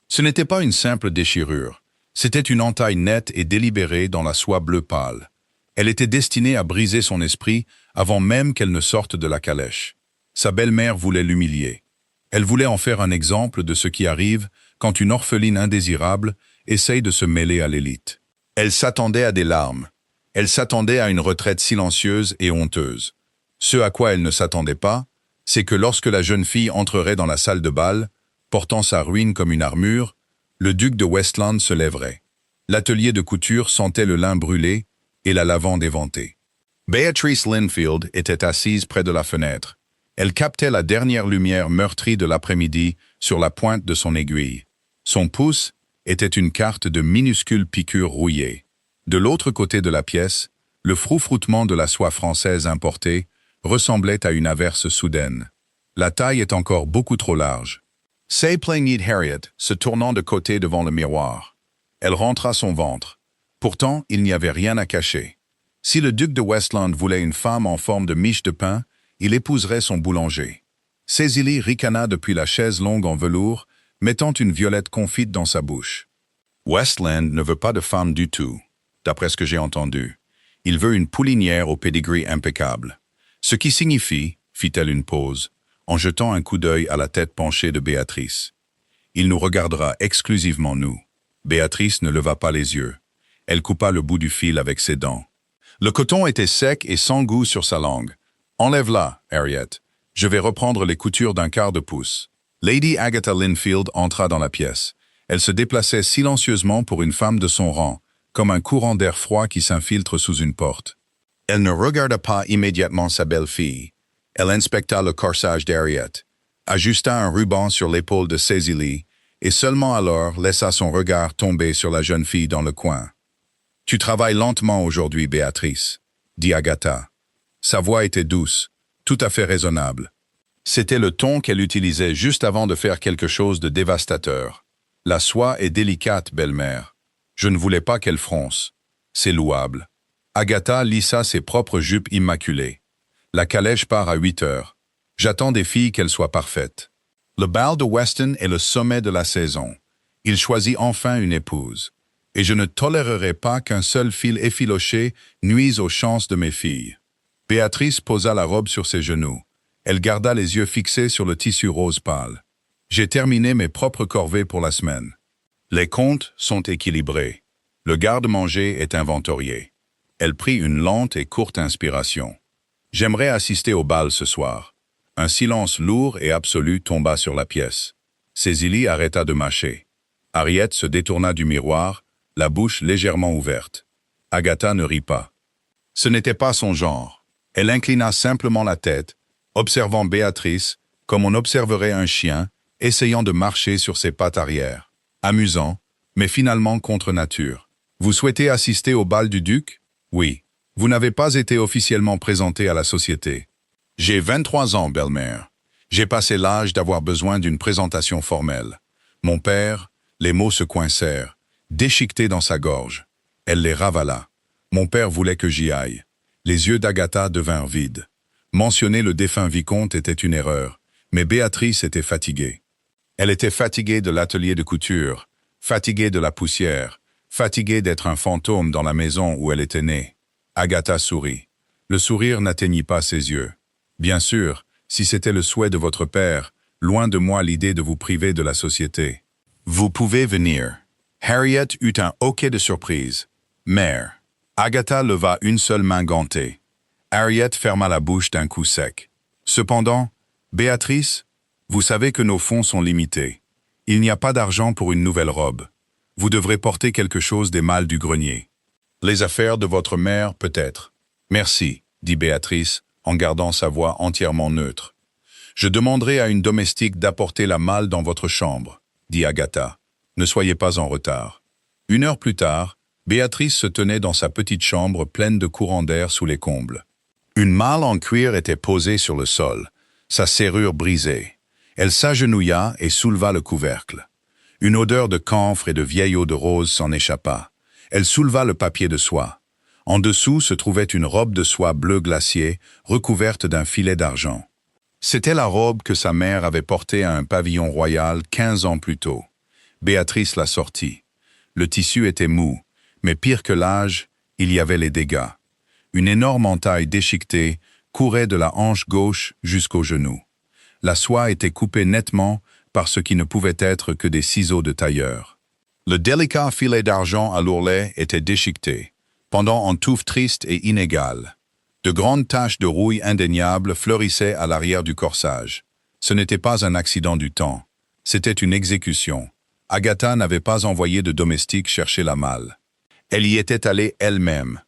Ce n'était pas une simple déchirure. C'était une entaille nette et délibérée dans la soie bleu pâle. Elle était destinée à briser son esprit avant même qu'elle ne sorte de la calèche. Sa belle-mère voulait l'humilier. Elle voulait en faire un exemple de ce qui arrive quand une orpheline indésirable essaye de se mêler à l'élite. Elle s'attendait à des larmes. Elle s'attendait à une retraite silencieuse et honteuse. Ce à quoi elle ne s'attendait pas, c'est que lorsque la jeune fille entrerait dans la salle de bal, portant sa ruine comme une armure, le duc de Westland se lèverait. L'atelier de couture sentait le lin brûlé et la lavande éventée. Beatrice Linfield était assise près de la fenêtre. Elle captait la dernière lumière meurtrie de l'après-midi sur la pointe de son aiguille. Son pouce était une carte de minuscules piqûres rouillées. De l'autre côté de la pièce, le froufroutement de la soie française importée ressemblait à une averse soudaine. La taille est encore beaucoup trop large. Say plaignit Harriet, se tournant de côté devant le miroir. Elle rentra son ventre. Pourtant, il n'y avait rien à cacher. Si le duc de Westland voulait une femme en forme de miche de pain, il épouserait son boulanger. Cécilie ricana depuis la chaise longue en velours, mettant une violette confite dans sa bouche. Westland ne veut pas de femme du tout, d'après ce que j'ai entendu. Il veut une poulinière au pedigree impeccable. Ce qui signifie, fit-elle une pause, en jetant un coup d'œil à la tête penchée de Béatrice. Il nous regardera exclusivement nous. Béatrice ne leva pas les yeux. Elle coupa le bout du fil avec ses dents. Le coton était sec et sans goût sur sa langue. Enlève-la, Harriet. Je vais reprendre les coutures d'un quart de pouce. Lady Agatha Linfield entra dans la pièce. Elle se déplaçait silencieusement pour une femme de son rang, comme un courant d'air froid qui s'infiltre sous une porte. Elle ne regarda pas immédiatement sa belle-fille. Elle inspecta le corsage d'Harriet, ajusta un ruban sur l'épaule de Cécilie, et seulement alors laissa son regard tomber sur la jeune fille dans le coin. « Tu travailles lentement aujourd'hui, Béatrice, » dit Agatha. Sa voix était douce, tout à fait raisonnable. C'était le ton qu'elle utilisait juste avant de faire quelque chose de dévastateur. « La soie est délicate, belle-mère. Je ne voulais pas qu'elle fronce. C'est louable. » Agatha lissa ses propres jupes immaculées. « La calèche part à 8 heures. J'attends des filles qu'elles soient parfaites. » Le bal de Weston est le sommet de la saison. Il choisit enfin une épouse. Et je ne tolérerai pas qu'un seul fil effiloché nuise aux chances de mes filles. Béatrice posa la robe sur ses genoux. Elle garda les yeux fixés sur le tissu rose pâle. J'ai terminé mes propres corvées pour la semaine. Les comptes sont équilibrés. Le garde-manger est inventorié. Elle prit une lente et courte inspiration. J'aimerais assister au bal ce soir. Un silence lourd et absolu tomba sur la pièce. Cécilie arrêta de mâcher. Harriet se détourna du miroir, la bouche légèrement ouverte. Agatha ne rit pas. Ce n'était pas son genre. Elle inclina simplement la tête, observant Béatrice comme on observerait un chien essayant de marcher sur ses pattes arrière. Amusant, mais finalement contre nature. Vous souhaitez assister au bal du duc? Oui. Vous n'avez pas été officiellement présenté à la société. J'ai 23 ans, belle-mère. J'ai passé l'âge d'avoir besoin d'une présentation formelle. Mon père, les mots se coincèrent, déchiquetés dans sa gorge. Elle les ravala. Mon père voulait que j'y aille. Les yeux d'Agatha devinrent vides. Mentionner le défunt vicomte était une erreur, mais Béatrice était fatiguée. Elle était fatiguée de l'atelier de couture, fatiguée de la poussière, fatiguée d'être un fantôme dans la maison où elle était née. Agatha sourit. Le sourire n'atteignit pas ses yeux. Bien sûr, si c'était le souhait de votre père, loin de moi l'idée de vous priver de la société. Vous pouvez venir. Harriet eut un hoquet de surprise. Mère. Agatha leva une seule main gantée. Harriet ferma la bouche d'un coup sec. Cependant, Béatrice, vous savez que nos fonds sont limités. Il n'y a pas d'argent pour une nouvelle robe. Vous devrez porter quelque chose des malles du grenier. Les affaires de votre mère, peut-être. Merci, dit Béatrice, en gardant sa voix entièrement neutre. Je demanderai à une domestique d'apporter la malle dans votre chambre, dit Agatha. Ne soyez pas en retard. 1 heure plus tard, Béatrice se tenait dans sa petite chambre pleine de courants d'air sous les combles. Une malle en cuir était posée sur le sol, sa serrure brisée. Elle s'agenouilla et souleva le couvercle. Une odeur de camphre et de vieille eau de rose s'en échappa. Elle souleva le papier de soie. En dessous se trouvait une robe de soie bleu glacier, recouverte d'un filet d'argent. C'était la robe que sa mère avait portée à un pavillon royal 15 ans plus tôt. Béatrice la sortit. Le tissu était mou, mais pire que l'âge, il y avait les dégâts. Une énorme entaille déchiquetée courait de la hanche gauche jusqu'au genou. La soie était coupée nettement par ce qui ne pouvait être que des ciseaux de tailleur. Le délicat filet d'argent à l'ourlet était déchiqueté, pendant en touffes tristes et inégales. De grandes taches de rouille indéniables fleurissaient à l'arrière du corsage. Ce n'était pas un accident du temps, c'était une exécution. Agatha n'avait pas envoyé de domestique chercher la malle. Elle y était allée elle-même.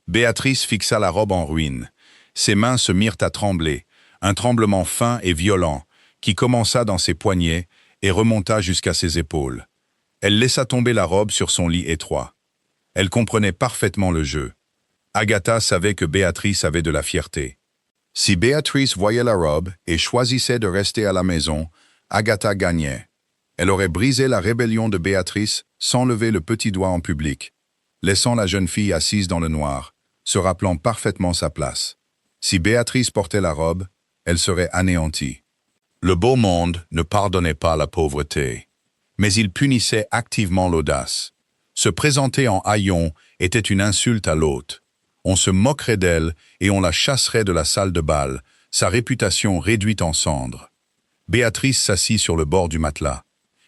Béatrice fixa la robe en ruine. Ses mains se mirent à trembler, un tremblement fin et violent, qui commença dans ses poignets et remonta jusqu'à ses épaules. Elle laissa tomber la robe sur son lit étroit. Elle comprenait parfaitement le jeu. Agatha savait que Béatrice avait de la fierté. Si Béatrice voyait la robe et choisissait de rester à la maison, Agatha gagnait. Elle aurait brisé la rébellion de Béatrice sans lever le petit doigt en public, laissant la jeune fille assise dans le noir, se rappelant parfaitement sa place. Si Béatrice portait la robe, elle serait anéantie. Le beau monde ne pardonnait pas la pauvreté, mais il punissait activement l'audace. Se présenter en haillon était une insulte à l'hôte. On se moquerait d'elle et on la chasserait de la salle de bal, sa réputation réduite en cendres. Béatrice s'assit sur le bord du matelas.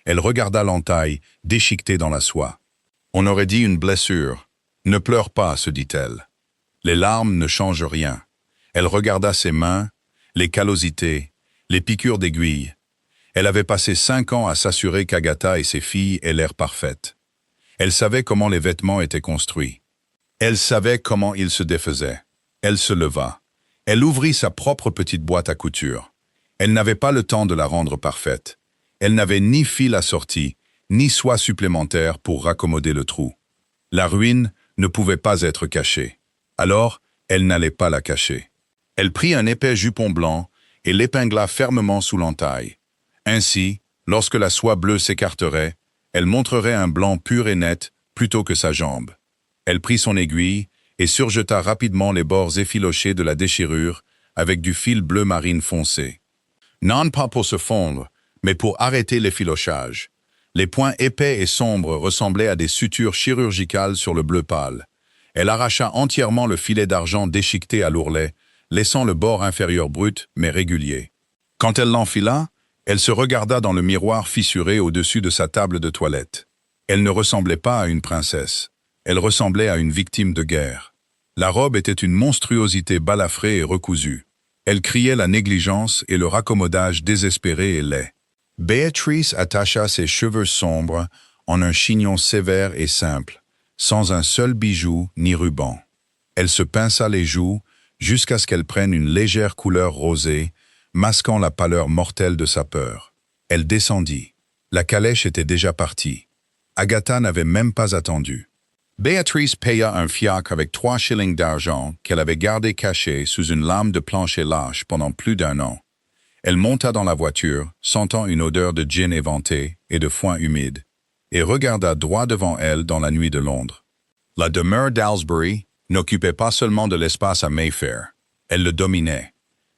Elle regarda l'entaille, déchiquetée dans la soie. On aurait dit une blessure. Ne pleure pas, se dit-elle. Les larmes ne changent rien. Elle regarda ses mains, les callosités, les piqûres d'aiguilles. Elle avait passé 5 ans à s'assurer qu'Agatha et ses filles aient l'air parfaites. Elle savait comment les vêtements étaient construits. Elle savait comment ils se défaisaient. Elle se leva. Elle ouvrit sa propre petite boîte à couture. Elle n'avait pas le temps de la rendre parfaite. Elle n'avait ni fil assorti, ni soie supplémentaire pour raccommoder le trou. La ruine ne pouvait pas être cachée. Alors, elle n'allait pas la cacher. Elle prit un épais jupon blanc et l'épingla fermement sous l'entaille. Ainsi, lorsque la soie bleue s'écarterait, elle montrerait un blanc pur et net plutôt que sa jambe. Elle prit son aiguille et surjeta rapidement les bords effilochés de la déchirure avec du fil bleu marine foncé. Non pas pour se fondre, mais pour arrêter l'effilochage. Les points épais et sombres ressemblaient à des sutures chirurgicales sur le bleu pâle. Elle arracha entièrement le filet d'argent déchiqueté à l'ourlet, laissant le bord inférieur brut mais régulier. Quand elle l'enfila, elle se regarda dans le miroir fissuré au-dessus de sa table de toilette. Elle ne ressemblait pas à une princesse. Elle ressemblait à une victime de guerre. La robe était une monstruosité balafrée et recousue. Elle criait la négligence et le raccommodage désespéré et laid. Béatrice attacha ses cheveux sombres en un chignon sévère et simple, sans un seul bijou ni ruban. Elle se pinça les joues jusqu'à ce qu'elle prenne une légère couleur rosée, masquant la pâleur mortelle de sa peur. Elle descendit. La calèche était déjà partie. Agatha n'avait même pas attendu. Béatrice paya un fiacre avec 3 shillings d'argent qu'elle avait gardé caché sous une lame de plancher lâche pendant plus d'1 an. Elle monta dans la voiture, sentant une odeur de gin éventé et de foin humide, et regarda droit devant elle dans la nuit de Londres. La demeure d'Aylesbury n'occupait pas seulement de l'espace à Mayfair, elle le dominait.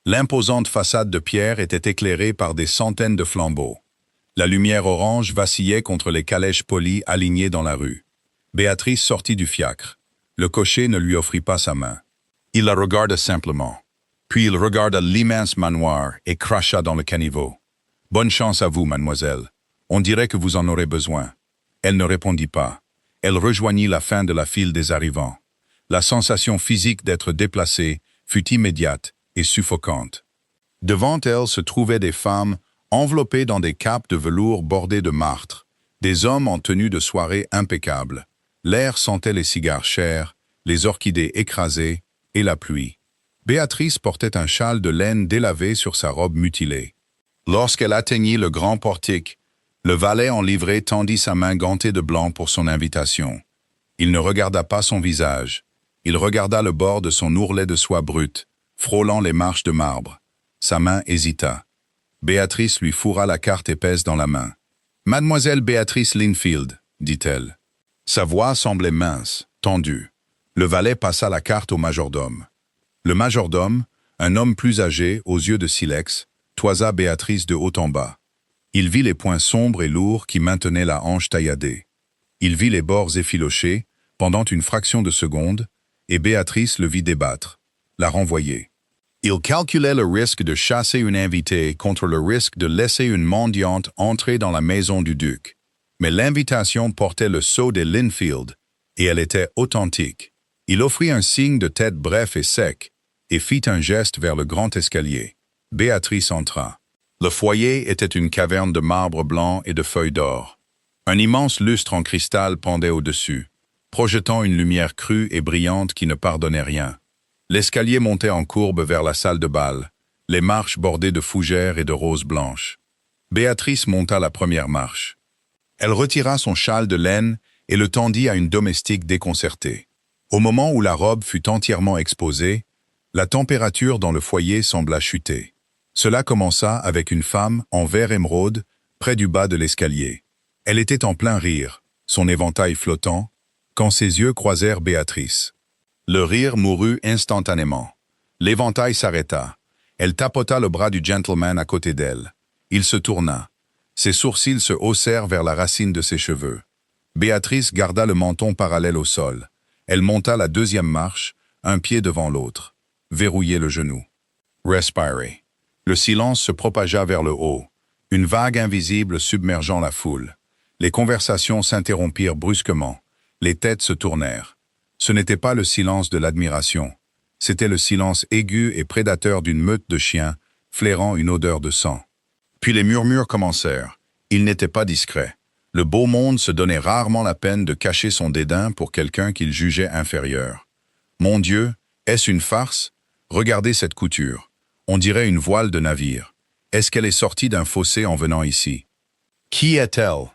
L'imposante façade de pierre était éclairée par des centaines de flambeaux. La lumière orange vacillait contre les calèches polies alignées dans la rue. Béatrice sortit du fiacre. Le cocher ne lui offrit pas sa main. Il la regarda simplement. Puis il regarda l'immense manoir et cracha dans le caniveau. « Bonne chance à vous, mademoiselle. On dirait que vous en aurez besoin. » Elle ne répondit pas. Elle rejoignit la fin de la file des arrivants. La sensation physique d'être déplacée fut immédiate et suffocante. Devant elle se trouvaient des femmes enveloppées dans des capes de velours bordées de martre, des hommes en tenue de soirée impeccable. L'air sentait les cigares chers, les orchidées écrasées et la pluie. Béatrice portait un châle de laine délavé sur sa robe mutilée. Lorsqu'elle atteignit le grand portique, le valet en livrée tendit sa main gantée de blanc pour son invitation. Il ne regarda pas son visage. Il regarda le bord de son ourlet de soie brute, frôlant les marches de marbre. Sa main hésita. Béatrice lui fourra la carte épaisse dans la main. « Mademoiselle Béatrice Linfield », dit-elle. Sa voix semblait mince, tendue. Le valet passa la carte au majordome. Le majordome, un homme plus âgé, aux yeux de silex, toisa Béatrice de haut en bas. Il vit les poings sombres et lourds qui maintenaient la hanche tailladée. Il vit les bords effilochés, pendant une fraction de seconde, et Béatrice le vit débattre, la renvoyer. Il calculait le risque de chasser une invitée contre le risque de laisser une mendiante entrer dans la maison du duc. Mais l'invitation portait le sceau des Linfield, et elle était authentique. Il offrit un signe de tête bref et sec, et fit un geste vers le grand escalier. Béatrice entra. Le foyer était une caverne de marbre blanc et de feuilles d'or. Un immense lustre en cristal pendait au-dessus, projetant une lumière crue et brillante qui ne pardonnait rien. L'escalier montait en courbe vers la salle de bal, les marches bordées de fougères et de roses blanches. Béatrice monta la première marche. Elle retira son châle de laine et le tendit à une domestique déconcertée. Au moment où la robe fut entièrement exposée, la température dans le foyer sembla chuter. Cela commença avec une femme en vert émeraude près du bas de l'escalier. Elle était en plein rire, son éventail flottant, quand ses yeux croisèrent Béatrice. Le rire mourut instantanément. L'éventail s'arrêta. Elle tapota le bras du gentleman à côté d'elle. Il se tourna. Ses sourcils se haussèrent vers la racine de ses cheveux. Béatrice garda le menton parallèle au sol. Elle monta la deuxième marche, un pied devant l'autre. Verrouillait le genou. Respirer. Le silence se propagea vers le haut, une vague invisible submergeant la foule. Les conversations s'interrompirent brusquement. Les têtes se tournèrent. Ce n'était pas le silence de l'admiration. C'était le silence aigu et prédateur d'une meute de chiens, flairant une odeur de sang. Puis les murmures commencèrent. Ils n'étaient pas discrets. Le beau monde se donnait rarement la peine de cacher son dédain pour quelqu'un qu'il jugeait inférieur. Mon Dieu, est-ce une farce? Regardez cette couture. On dirait une voile de navire. Est-ce qu'elle est sortie d'un fossé en venant ici? Qui est-elle?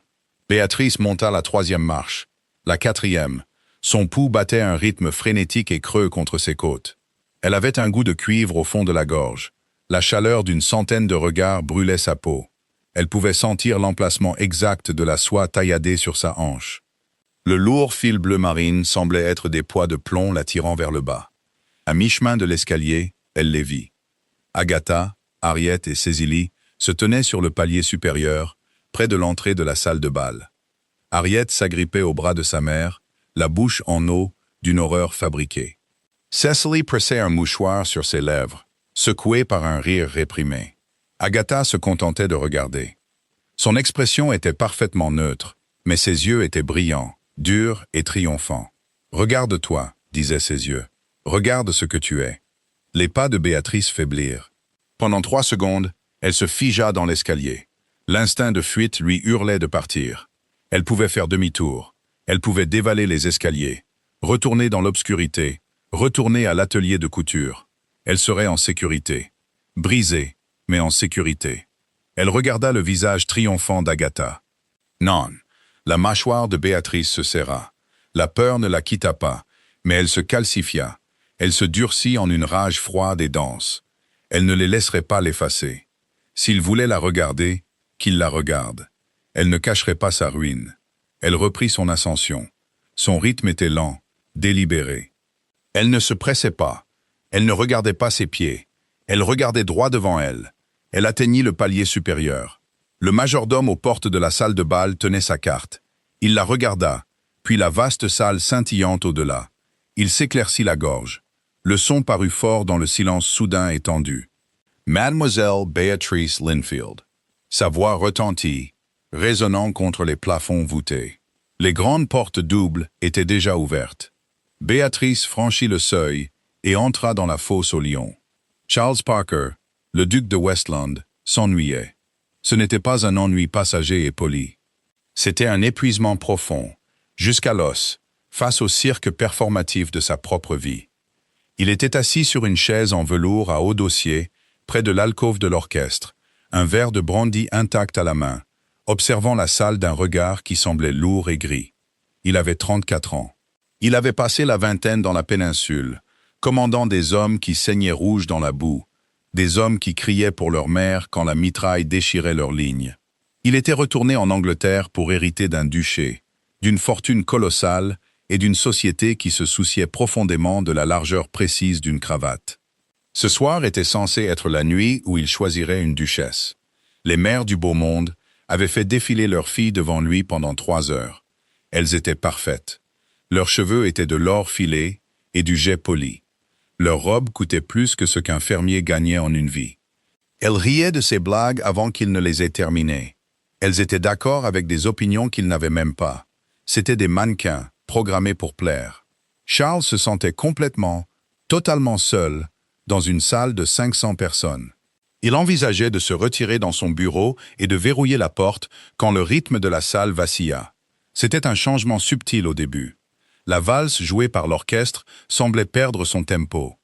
Béatrice monta la troisième marche. La quatrième. Son pouls battait un rythme frénétique et creux contre ses côtes. Elle avait un goût de cuivre au fond de la gorge. La chaleur d'une centaine de regards brûlait sa peau. Elle pouvait sentir l'emplacement exact de la soie tailladée sur sa hanche. Le lourd fil bleu marine semblait être des poids de plomb la tirant vers le bas. À mi-chemin de l'escalier, elle les vit. Agatha, Harriet et Cécilie se tenaient sur le palier supérieur, près de l'entrée de la salle de bal. Harriet s'agrippait au bras de sa mère, la bouche en eau d'une horreur fabriquée. Cecily pressait un mouchoir sur ses lèvres, secouée par un rire réprimé. Agatha se contentait de regarder. Son expression était parfaitement neutre, mais ses yeux étaient brillants, durs et triomphants. « Regarde-toi, » disaient ses yeux. « Regarde ce que tu es. » Les pas de Béatrice faiblirent. Pendant 3 secondes, elle se figea dans l'escalier. L'instinct de fuite lui hurlait de partir. Elle pouvait faire demi-tour. Elle pouvait dévaler les escaliers, retourner dans l'obscurité, retourner à l'atelier de couture. Elle serait en sécurité. Brisée, mais en sécurité. Elle regarda le visage triomphant d'Agatha. Non, la mâchoire de Béatrice se serra. La peur ne la quitta pas, mais elle se calcifia. Elle se durcit en une rage froide et dense. Elle ne les laisserait pas l'effacer. S'il voulait la regarder, qu'il la regarde. Elle ne cacherait pas sa ruine. Elle reprit son ascension. Son rythme était lent, délibéré. Elle ne se pressait pas. Elle ne regardait pas ses pieds. Elle regardait droit devant elle. Elle atteignit le palier supérieur. Le majordome aux portes de la salle de bal tenait sa carte. Il la regarda, puis la vaste salle scintillante au-delà. Il s'éclaircit la gorge. Le son parut fort dans le silence soudain et tendu. Mademoiselle Béatrice Linfield. Sa voix retentit, résonnant contre les plafonds voûtés. Les grandes portes doubles étaient déjà ouvertes. Béatrice franchit le seuil et entra dans la fosse aux lions. Charles Parker, le duc de Westland, s'ennuyait. Ce n'était pas un ennui passager et poli. C'était un épuisement profond, jusqu'à l'os, face au cirque performatif de sa propre vie. Il était assis sur une chaise en velours à haut dossier, près de l'alcôve de l'orchestre, un verre de brandy intact à la main, observant la salle d'un regard qui semblait lourd et gris. Il avait 34 ans. Il avait passé la vingtaine dans la péninsule, commandant des hommes qui saignaient rouge dans la boue, des hommes qui criaient pour leur mère quand la mitraille déchirait leurs lignes. Il était retourné en Angleterre pour hériter d'un duché, d'une fortune colossale et d'une société qui se souciait profondément de la largeur précise d'une cravate. Ce soir était censé être la nuit où il choisirait une duchesse. Les mères du beau monde, avait fait défiler leur fille devant lui pendant 3 heures. Elles étaient parfaites. Leurs cheveux étaient de l'or filé et du jet poli. Leurs robes coûtaient plus que ce qu'un fermier gagnait en une vie. Elle riait de ses blagues avant qu'il ne les ait terminées. Elles étaient d'accord avec des opinions qu'il n'avait même pas. C'étaient des mannequins, programmés pour plaire. Charles se sentait complètement, totalement seul, dans une salle de 500 personnes. Il envisageait de se retirer dans son bureau et de verrouiller la porte quand le rythme de la salle vacilla. C'était un changement subtil au début. La valse jouée par l'orchestre semblait perdre son tempo.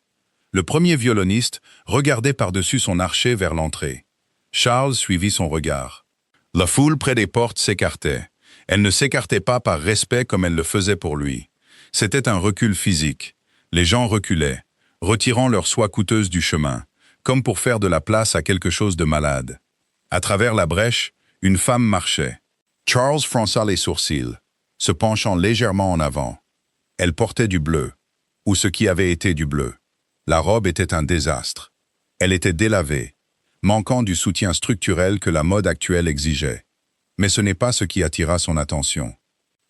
Le premier violoniste regardait par-dessus son archet vers l'entrée. Charles suivit son regard. La foule près des portes s'écartait. Elle ne s'écartait pas par respect comme elle le faisait pour lui. C'était un recul physique. Les gens reculaient, retirant leur soie coûteuse du chemin, comme pour faire de la place à quelque chose de malade. À travers la brèche, une femme marchait. Charles fronça les sourcils, se penchant légèrement en avant. Elle portait du bleu, ou ce qui avait été du bleu. La robe était un désastre. Elle était délavée, manquant du soutien structurel que la mode actuelle exigeait. Mais ce n'est pas ce qui attira son attention.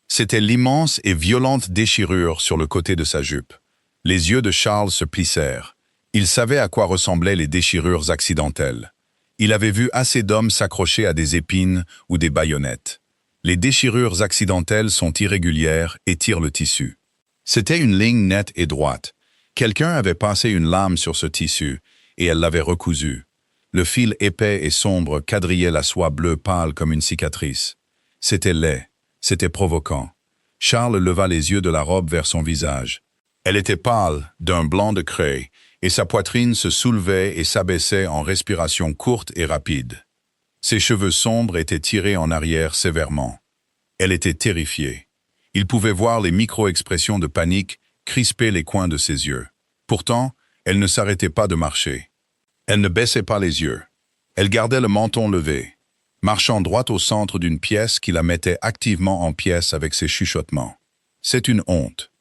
C'était l'immense et violente déchirure sur le côté de sa jupe. Les yeux de Charles se plissèrent. Il savait à quoi ressemblaient les déchirures accidentelles. Il avait vu assez d'hommes s'accrocher à des épines ou des baïonnettes. Les déchirures accidentelles sont irrégulières et tirent le tissu. C'était une ligne nette et droite. Quelqu'un avait passé une lame sur ce tissu et elle l'avait recousu. Le fil épais et sombre quadrillait la soie bleue pâle comme une cicatrice. C'était laid, c'était provoquant. Charles leva les yeux de la robe vers son visage. Elle était pâle, d'un blanc de craie, et sa poitrine se soulevait et s'abaissait en respiration courte et rapide. Ses cheveux sombres étaient tirés en arrière sévèrement. Elle était terrifiée. Il pouvait voir les micro-expressions de panique crisper les coins de ses yeux. Pourtant, elle ne s'arrêtait pas de marcher. Elle ne baissait pas les yeux. Elle gardait le menton levé, marchant droit au centre d'une pièce qui la mettait activement en pièces avec ses chuchotements. C'est une honte.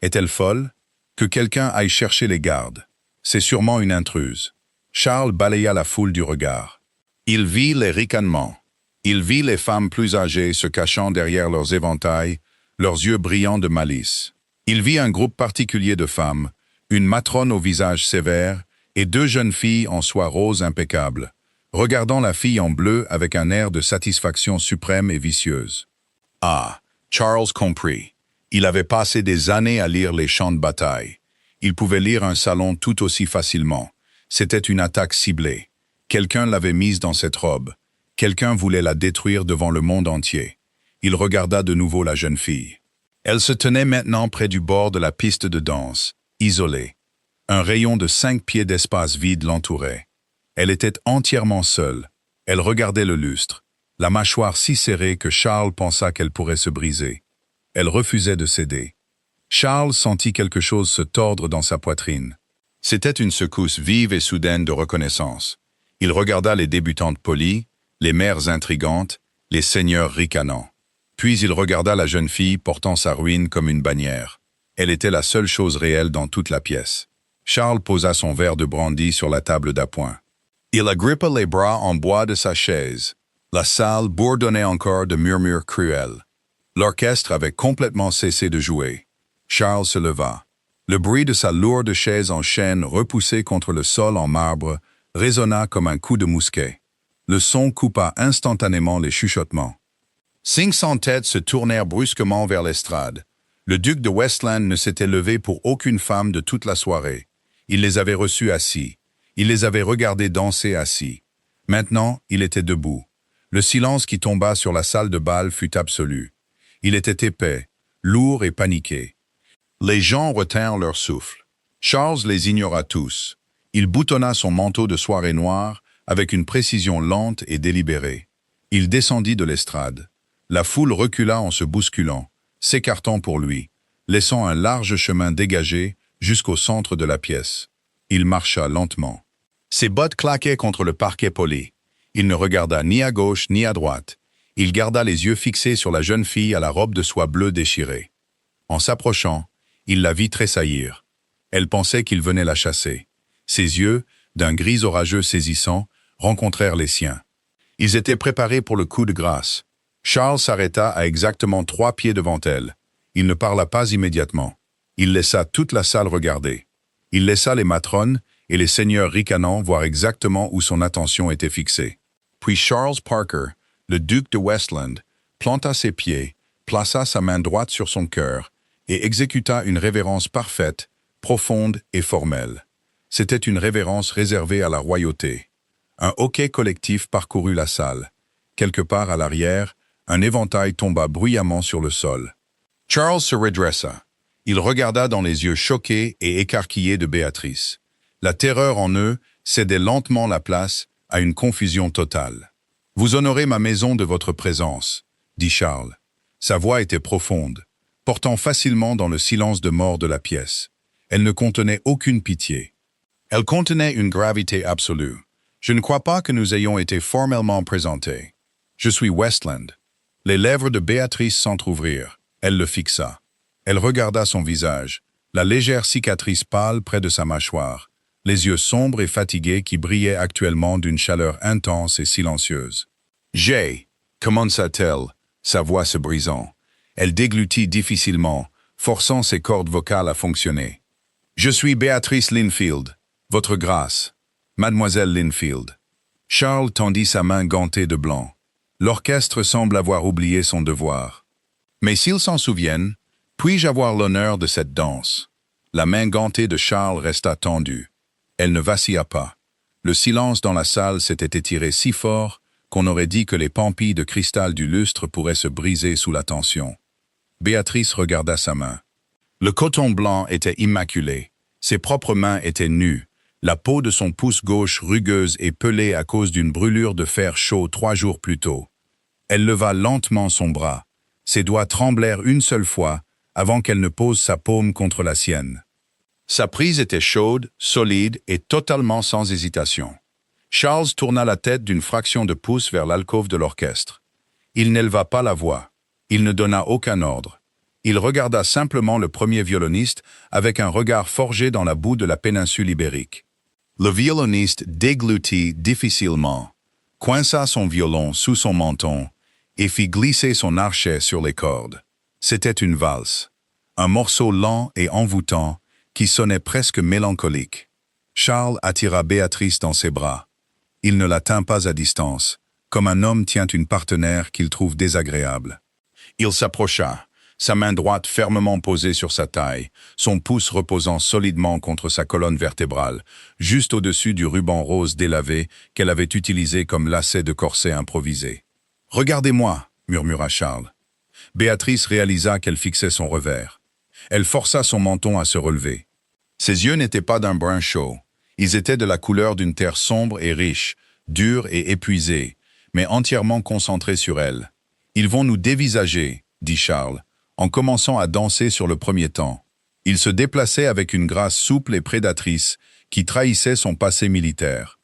Est-elle folle? Que quelqu'un aille chercher les gardes. C'est sûrement une intruse. Charles balaya la foule du regard. Il vit les ricanements. Il vit les femmes plus âgées se cachant derrière leurs éventails, leurs yeux brillants de malice. Il vit un groupe particulier de femmes, une matrone au visage sévère et 2 jeunes filles en soie rose impeccable, regardant la fille en bleu avec un air de satisfaction suprême et vicieuse. Ah, Charles comprit. Il avait passé des années à lire les champs de bataille. Il pouvait lire un salon tout aussi facilement. C'était une attaque ciblée. Quelqu'un l'avait mise dans cette robe. Quelqu'un voulait la détruire devant le monde entier. Il regarda de nouveau la jeune fille. Elle se tenait maintenant près du bord de la piste de danse, isolée. Un rayon de 5 pieds d'espace vide l'entourait. Elle était entièrement seule. Elle regardait le lustre, la mâchoire si serrée que Charles pensa qu'elle pourrait se briser. Elle refusait de céder. Charles sentit quelque chose se tordre dans sa poitrine. C'était une secousse vive et soudaine de reconnaissance. Il regarda les débutantes polies, les mères intrigantes, les seigneurs ricanants. Puis il regarda la jeune fille portant sa ruine comme une bannière. Elle était la seule chose réelle dans toute la pièce. Charles posa son verre de brandy sur la table d'appoint. Il agrippa les bras en bois de sa chaise. La salle bourdonnait encore de murmures cruels. L'orchestre avait complètement cessé de jouer. Charles se leva. Le bruit de sa lourde chaise en chêne repoussée contre le sol en marbre résonna comme un coup de mousquet. Le son coupa instantanément les chuchotements. 500 têtes se tournèrent brusquement vers l'estrade. Le duc de Westland ne s'était levé pour aucune femme de toute la soirée. Il les avait reçus assis. Il les avait regardés danser assis. Maintenant, il était debout. Le silence qui tomba sur la salle de bal fut absolu. Il était épais, lourd et paniqué. Les gens retinrent leur souffle. Charles les ignora tous. Il boutonna son manteau de soirée noire avec une précision lente et délibérée. Il descendit de l'estrade. La foule recula en se bousculant, s'écartant pour lui, laissant un large chemin dégagé jusqu'au centre de la pièce. Il marcha lentement. Ses bottes claquaient contre le parquet poli. Il ne regarda ni à gauche ni à droite. Il garda les yeux fixés sur la jeune fille à la robe de soie bleue déchirée. En s'approchant, il la vit tressaillir. Elle pensait qu'il venait la chasser. Ses yeux, d'un gris orageux saisissant, rencontrèrent les siens. Ils étaient préparés pour le coup de grâce. Charles s'arrêta à exactement 3 pieds devant elle. Il ne parla pas immédiatement. Il laissa toute la salle regarder. Il laissa les matrones et les seigneurs ricanants voir exactement où son attention était fixée. Puis Charles Parker, le duc de Westland, planta ses pieds, plaça sa main droite sur son cœur et exécuta une révérence parfaite, profonde et formelle. C'était une révérence réservée à la royauté. Un hoquet collectif parcourut la salle. Quelque part à l'arrière, un éventail tomba bruyamment sur le sol. Charles se redressa. Il regarda dans les yeux choqués et écarquillés de Béatrice. La terreur en eux cédait lentement la place à une confusion totale. « Vous honorez ma maison de votre présence », dit Charles. Sa voix était profonde, portant facilement dans le silence de mort de la pièce. Elle ne contenait aucune pitié. Elle contenait une gravité absolue. « Je ne crois pas que nous ayons été formellement présentés. Je suis Westland. » Les lèvres de Béatrice s'entr'ouvrirent. Elle le fixa. Elle regarda son visage, la légère cicatrice pâle près de sa mâchoire, les yeux sombres et fatigués qui brillaient actuellement d'une chaleur intense et silencieuse. « J'ai » commença-t-elle, sa voix se brisant. Elle déglutit difficilement, forçant ses cordes vocales à fonctionner. « Je suis Béatrice Linfield, votre grâce, mademoiselle Linfield. » Charles tendit sa main gantée de blanc. L'orchestre semble avoir oublié son devoir. « Mais s'ils s'en souviennent, puis-je avoir l'honneur de cette danse ?» La main gantée de Charles resta tendue. Elle ne vacilla pas. Le silence dans la salle s'était étiré si fort qu'on aurait dit que les pampilles de cristal du lustre pourraient se briser sous la tension. Béatrice regarda sa main. Le coton blanc était immaculé. Ses propres mains étaient nues. La peau de son pouce gauche rugueuse et pelée à cause d'une brûlure de fer chaud 3 jours plus tôt. Elle leva lentement son bras. Ses doigts tremblèrent une seule fois avant qu'elle ne pose sa paume contre la sienne. Sa prise était chaude, solide et totalement sans hésitation. Charles tourna la tête d'une fraction de pouce vers l'alcôve de l'orchestre. Il n'éleva pas la voix. Il ne donna aucun ordre. Il regarda simplement le premier violoniste avec un regard forgé dans la boue de la péninsule ibérique. Le violoniste déglutit difficilement, coinça son violon sous son menton et fit glisser son archet sur les cordes. C'était une valse, un morceau lent et envoûtant qui sonnait presque mélancolique. Charles attira Béatrice dans ses bras. Il ne la tint pas à distance, comme un homme tient une partenaire qu'il trouve désagréable. Il s'approcha, sa main droite fermement posée sur sa taille, son pouce reposant solidement contre sa colonne vertébrale, juste au-dessus du ruban rose délavé qu'elle avait utilisé comme lacet de corset improvisé. « Regardez-moi » murmura Charles. Béatrice réalisa qu'elle fixait son revers. Elle força son menton à se relever. Ses yeux n'étaient pas d'un brun chaud. Ils étaient de la couleur d'une terre sombre et riche, dure et épuisée, mais entièrement concentrée sur elle. « Ils vont nous dévisager » dit Charles, en commençant à danser sur le premier temps. Il se déplaçait avec une grâce souple et prédatrice qui trahissait son passé militaire.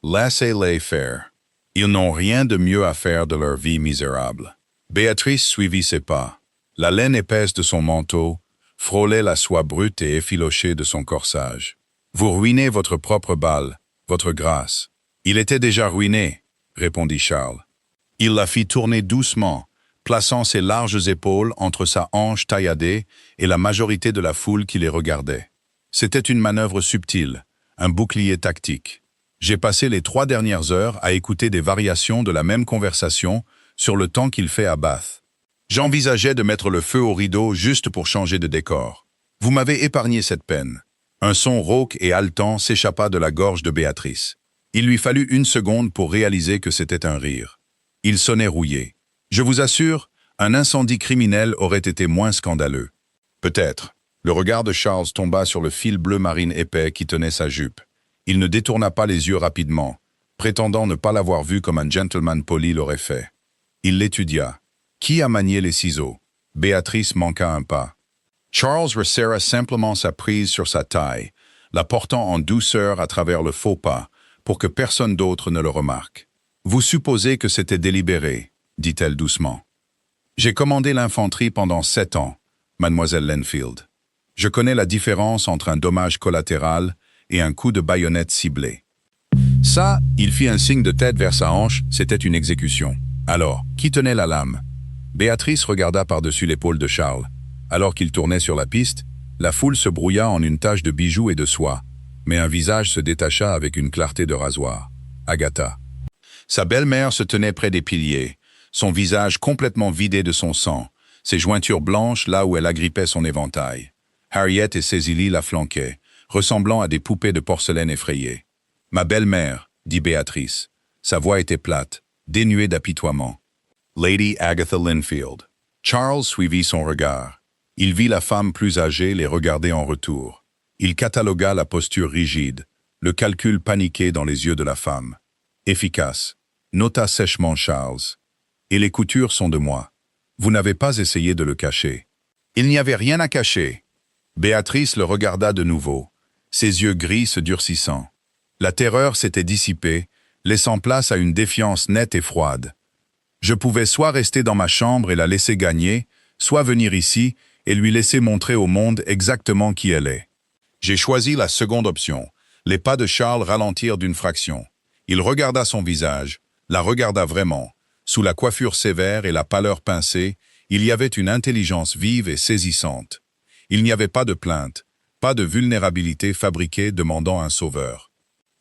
Laissez-les faire. Ils n'ont rien de mieux à faire de leur vie misérable. Béatrice suivit ses pas. La laine épaisse de son manteau frôlait la soie brute et effilochée de son corsage. Vous ruinez votre propre bal, votre grâce. Il était déjà ruiné, répondit Charles. Il la fit tourner doucement, plaçant ses larges épaules entre sa hanche tailladée et la majorité de la foule qui les regardait. C'était une manœuvre subtile, un bouclier tactique. J'ai passé les 3 dernières heures à écouter des variations de la même conversation sur le temps qu'il fait à Bath. J'envisageais de mettre le feu au rideau juste pour changer de décor. Vous m'avez épargné cette peine. Un son rauque et haletant s'échappa de la gorge de Béatrice. Il lui fallut 1 seconde pour réaliser que c'était un rire. Il sonnait rouillé. Je vous assure, un incendie criminel aurait été moins scandaleux. Peut-être. Le regard de Charles tomba sur le fil bleu marine épais qui tenait sa jupe. Il ne détourna pas les yeux rapidement, prétendant ne pas l'avoir vu comme un gentleman poli l'aurait fait. Il l'étudia. Qui a manié les ciseaux? Béatrice manqua un pas. Charles resserra simplement sa prise sur sa taille, la portant en douceur à travers le faux pas, pour que personne d'autre ne le remarque. « Vous supposez que c'était délibéré », dit-elle doucement. « J'ai commandé l'infanterie pendant 7 ans, mademoiselle Linfield. Je connais la différence entre un dommage collatéral et un coup de baïonnette ciblé. Ça, il fit un signe de tête vers sa hanche, c'était une exécution. Alors, qui tenait la lame? Béatrice regarda par-dessus l'épaule de Charles. Alors qu'il tournait sur la piste, la foule se brouilla en une tache de bijoux et de soie, mais un visage se détacha avec une clarté de rasoir. Agatha. Sa belle-mère se tenait près des piliers, son visage complètement vidé de son sang, ses jointures blanches là où elle agrippait son éventail. Harriet et Cécilie la flanquaient, ressemblant à des poupées de porcelaine effrayées. « Ma belle-mère », dit Béatrice. Sa voix était plate, dénuée d'apitoiement. Lady Agatha Linfield. Charles suivit son regard. Il vit la femme plus âgée les regarder en retour. Il catalogua la posture rigide, le calcul paniqué dans les yeux de la femme. Efficace, nota sèchement Charles. Et les coutures sont de moi. Vous n'avez pas essayé de le cacher. Il n'y avait rien à cacher. Béatrice le regarda de nouveau, ses yeux gris se durcissant. La terreur s'était dissipée, laissant place à une défiance nette et froide. Je pouvais soit rester dans ma chambre et la laisser gagner, soit venir ici et lui laisser montrer au monde exactement qui elle est. J'ai choisi la seconde option. Les pas de Charles ralentirent d'une fraction. Il regarda son visage, la regarda vraiment. Sous la coiffure sévère et la pâleur pincée, il y avait une intelligence vive et saisissante. Il n'y avait pas de plainte, pas de vulnérabilité fabriquée demandant un sauveur.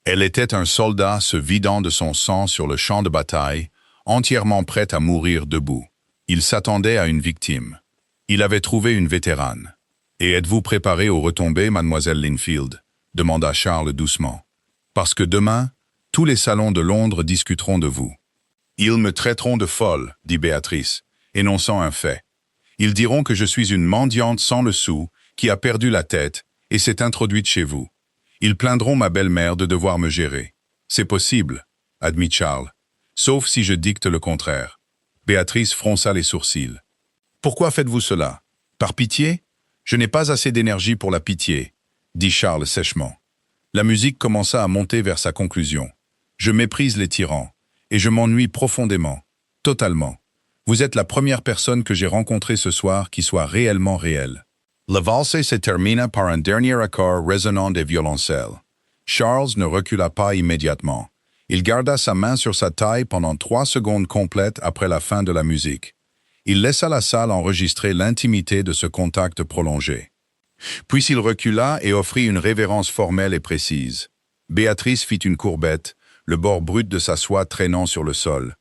Elle était un soldat se vidant de son sang sur le champ de bataille, entièrement prête à mourir debout. Il s'attendait à une victime. Il avait trouvé une vétérane. « Et êtes-vous préparée aux retombées, mademoiselle Linfield ?» demanda Charles doucement. « Parce que demain, tous les salons de Londres discuteront de vous. »« Ils me traiteront de folle, » dit Béatrice, énonçant un fait. « Ils diront que je suis une mendiante sans le sou, qui a perdu la tête et s'est introduite chez vous. Ils plaindront ma belle-mère de devoir me gérer. C'est possible, » admit Charles. « Sauf si je dicte le contraire. » Béatrice fronça les sourcils. « Pourquoi faites-vous cela? Par pitié? Je n'ai pas assez d'énergie pour la pitié, » dit Charles sèchement. La musique commença à monter vers sa conclusion. « Je méprise les tyrans, et je m'ennuie profondément, totalement. Vous êtes la première personne que j'ai rencontrée ce soir qui soit réellement réelle. » La valse se termina par un dernier accord résonnant des violoncelles. Charles ne recula pas immédiatement. Il garda sa main sur sa taille pendant 3 secondes complètes après la fin de la musique. Il laissa la salle enregistrer l'intimité de ce contact prolongé. Puis il recula et offrit une révérence formelle et précise. Béatrice fit une courbette, le bord brut de sa soie traînant sur le sol.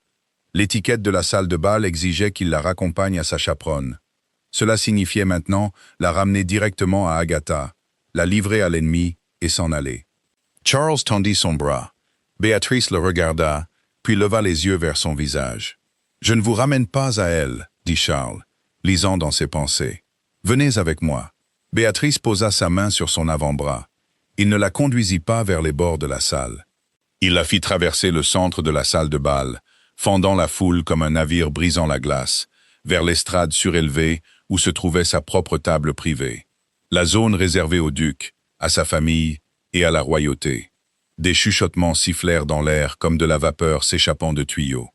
L'étiquette de la salle de bal exigeait qu'il la raccompagne à sa chaperonne. Cela signifiait maintenant la ramener directement à Agatha, la livrer à l'ennemi et s'en aller. Charles tendit son bras. Béatrice le regarda, puis leva les yeux vers son visage. « Je ne vous ramène pas à elle, » dit Charles, lisant dans ses pensées. « Venez avec moi. » Béatrice posa sa main sur son avant-bras. Il ne la conduisit pas vers les bords de la salle. Il la fit traverser le centre de la salle de bal, fendant la foule comme un navire brisant la glace, vers l'estrade surélevée où se trouvait sa propre table privée. La zone réservée au duc, à sa famille et à la royauté. Des chuchotements sifflèrent dans l'air comme de la vapeur s'échappant de tuyaux.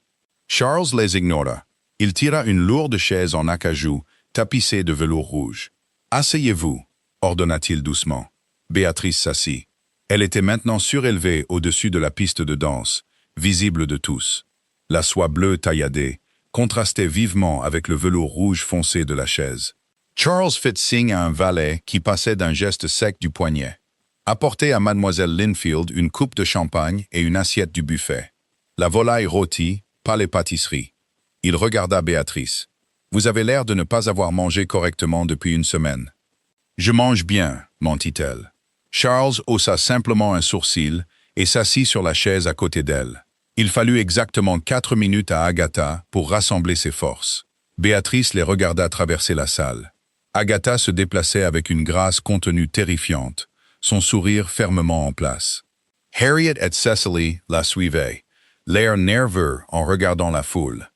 Charles les ignora. Il tira une lourde chaise en acajou, tapissée de velours rouge. « Asseyez-vous » ordonna-t-il doucement. Béatrice s'assit. Elle était maintenant surélevée au-dessus de la piste de danse, visible de tous. La soie bleue tailladée contrastait vivement avec le velours rouge foncé de la chaise. Charles fit signe à un valet qui passait d'un geste sec du poignet. Apportez à mademoiselle Linfield une coupe de champagne et une assiette du buffet. La volaille rôtie, pas les pâtisseries. Il regarda Béatrice. Vous avez l'air de ne pas avoir mangé correctement depuis une semaine. Je mange bien, mentit-elle. Charles haussa simplement un sourcil et s'assit sur la chaise à côté d'elle. Il fallut exactement 4 minutes à Agatha pour rassembler ses forces. Béatrice les regarda traverser la salle. Agatha se déplaçait avec une grâce contenue terrifiante, son sourire fermement en place. Harriet et Cecily la suivaient, l'air nerveux en regardant la foule.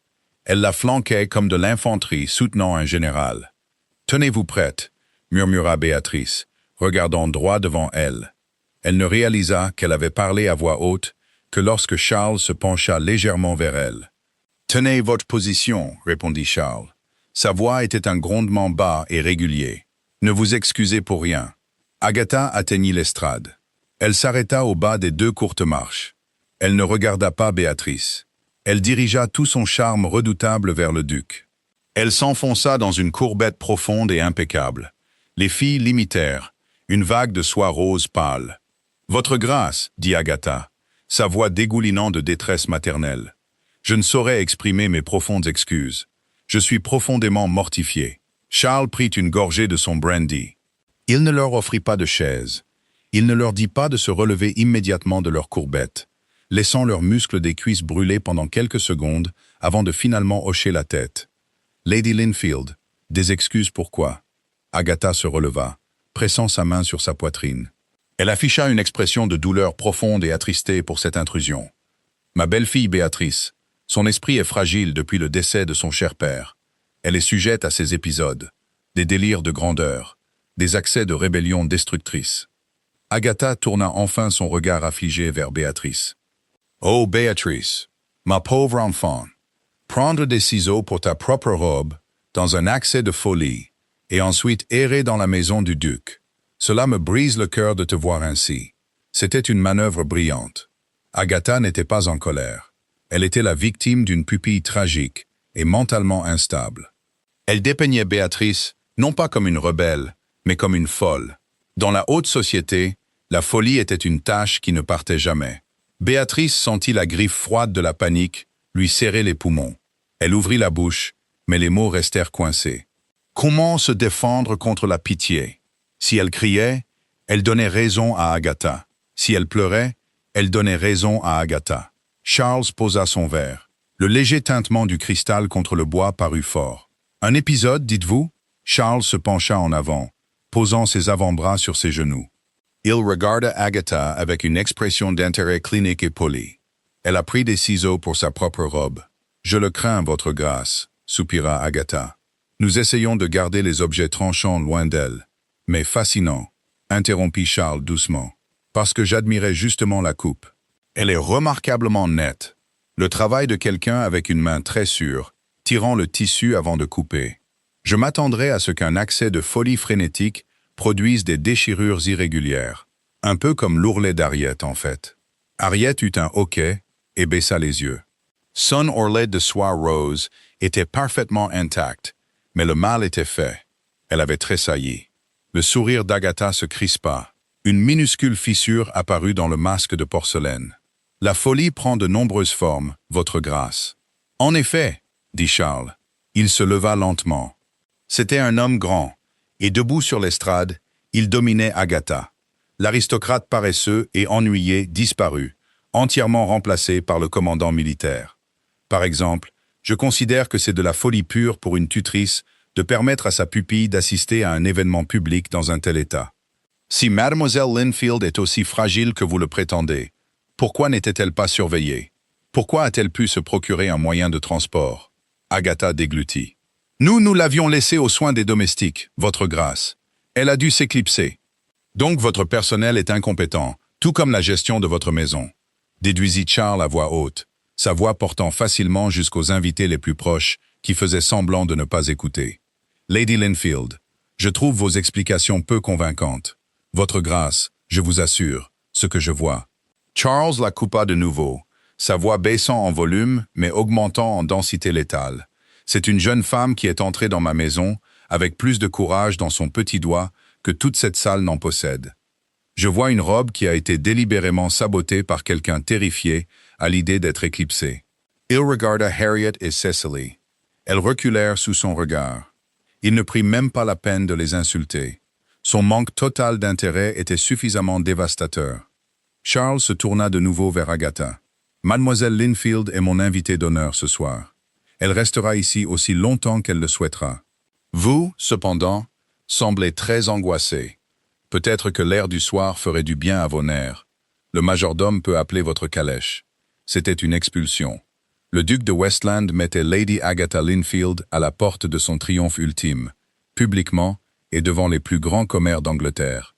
Elle la flanquait comme de l'infanterie soutenant un général. « Tenez-vous prête » murmura Béatrice, regardant droit devant elle. Elle ne réalisa qu'elle avait parlé à voix haute que lorsque Charles se pencha légèrement vers elle. « Tenez votre position » répondit Charles. Sa voix était un grondement bas et régulier. « Ne vous excusez pour rien. » Agatha atteignit l'estrade. Elle s'arrêta au bas des 2 courtes marches. Elle ne regarda pas Béatrice. Elle dirigea tout son charme redoutable vers le duc. Elle s'enfonça dans une courbette profonde et impeccable. Les filles l'imitèrent, une vague de soie rose pâle. « Votre grâce, dit Agatha, sa voix dégoulinant de détresse maternelle. Je ne saurais exprimer mes profondes excuses. Je suis profondément mortifié. » Charles prit une gorgée de son brandy. Il ne leur offrit pas de chaise. Il ne leur dit pas de se relever immédiatement de leur courbette, laissant leurs muscles des cuisses brûler pendant quelques secondes avant de finalement hocher la tête. Lady Linfield, des excuses pourquoi? Agatha se releva, pressant sa main sur sa poitrine. Elle afficha une expression de douleur profonde et attristée pour cette intrusion. Ma belle-fille Béatrice, son esprit est fragile depuis le décès de son cher père. Elle est sujette à ces épisodes, des délires de grandeur, des accès de rébellion destructrice. Agatha tourna enfin son regard affligé vers Béatrice. « Oh, Béatrice, ma pauvre enfant, prendre des ciseaux pour ta propre robe, dans un accès de folie, et ensuite errer dans la maison du duc. Cela me brise le cœur de te voir ainsi. C'était une manœuvre brillante. » Agatha n'était pas en colère. Elle était la victime d'une pupille tragique et mentalement instable. Elle dépeignait Béatrice non pas comme une rebelle, mais comme une folle. Dans la haute société, la folie était une tâche qui ne partait jamais. Béatrice sentit la griffe froide de la panique lui serrer les poumons. Elle ouvrit la bouche, mais les mots restèrent coincés. Comment se défendre contre la pitié? Si elle criait, elle donnait raison à Agatha. Si elle pleurait, elle donnait raison à Agatha. Charles posa son verre. Le léger tintement du cristal contre le bois parut fort. Un épisode, dites-vous? Charles se pencha en avant, posant ses avant-bras sur ses genoux. Il regarda Agatha avec une expression d'intérêt clinique et poli. Elle a pris des ciseaux pour sa propre robe. « Je le crains, votre grâce, » soupira Agatha. « Nous essayons de garder les objets tranchants loin d'elle. Mais fascinant, » interrompit Charles doucement, « parce que j'admirais justement la coupe. Elle est remarquablement nette. Le travail de quelqu'un avec une main très sûre, tirant le tissu avant de couper. Je m'attendrais à ce qu'un accès de folie frénétique produise des déchirures irrégulières. Un peu comme l'ourlet d'Harriet, en fait. » Harriet eut un hoquet et baissa les yeux. Son ourlet de soie rose était parfaitement intact, mais le mal était fait. Elle avait tressailli. Le sourire d'Agatha se crispa. Une minuscule fissure apparut dans le masque de porcelaine. « La folie prend de nombreuses formes, votre grâce. » « En effet, » dit Charles. Il se leva lentement. C'était un homme grand, et debout sur l'estrade, il dominait Agatha. L'aristocrate paresseux et ennuyé disparut, entièrement remplacé par le commandant militaire. Par exemple, je considère que c'est de la folie pure pour une tutrice de permettre à sa pupille d'assister à un événement public dans un tel état. Si Mademoiselle Linfield est aussi fragile que vous le prétendez, pourquoi n'était-elle pas surveillée? Pourquoi a-t-elle pu se procurer un moyen de transport? Agatha déglutit. Nous l'avions laissée aux soins des domestiques, votre grâce. Elle a dû s'éclipser. Donc votre personnel est incompétent, tout comme la gestion de votre maison. Déduisit Charles à voix haute, sa voix portant facilement jusqu'aux invités les plus proches qui faisaient semblant de ne pas écouter. Lady Linfield, je trouve vos explications peu convaincantes. Votre grâce, je vous assure, ce que je vois. Charles la coupa de nouveau, sa voix baissant en volume mais augmentant en densité létale. C'est une jeune femme qui est entrée dans ma maison avec plus de courage dans son petit doigt que toute cette salle n'en possède. Je vois une robe qui a été délibérément sabotée par quelqu'un terrifié à l'idée d'être éclipsé. Il regarda Harriet et Cecily. Elles reculèrent sous son regard. Il ne prit même pas la peine de les insulter. Son manque total d'intérêt était suffisamment dévastateur. Charles se tourna de nouveau vers Agatha. « Mademoiselle Linfield est mon invitée d'honneur ce soir. Elle restera ici aussi longtemps qu'elle le souhaitera. Vous, cependant, semblez très angoissée. Peut-être que l'air du soir ferait du bien à vos nerfs. Le majordome peut appeler votre calèche. » C'était une expulsion. Le duc de Westland mettait Lady Agatha Linfield à la porte de son triomphe ultime, publiquement et devant les plus grands commères d'Angleterre.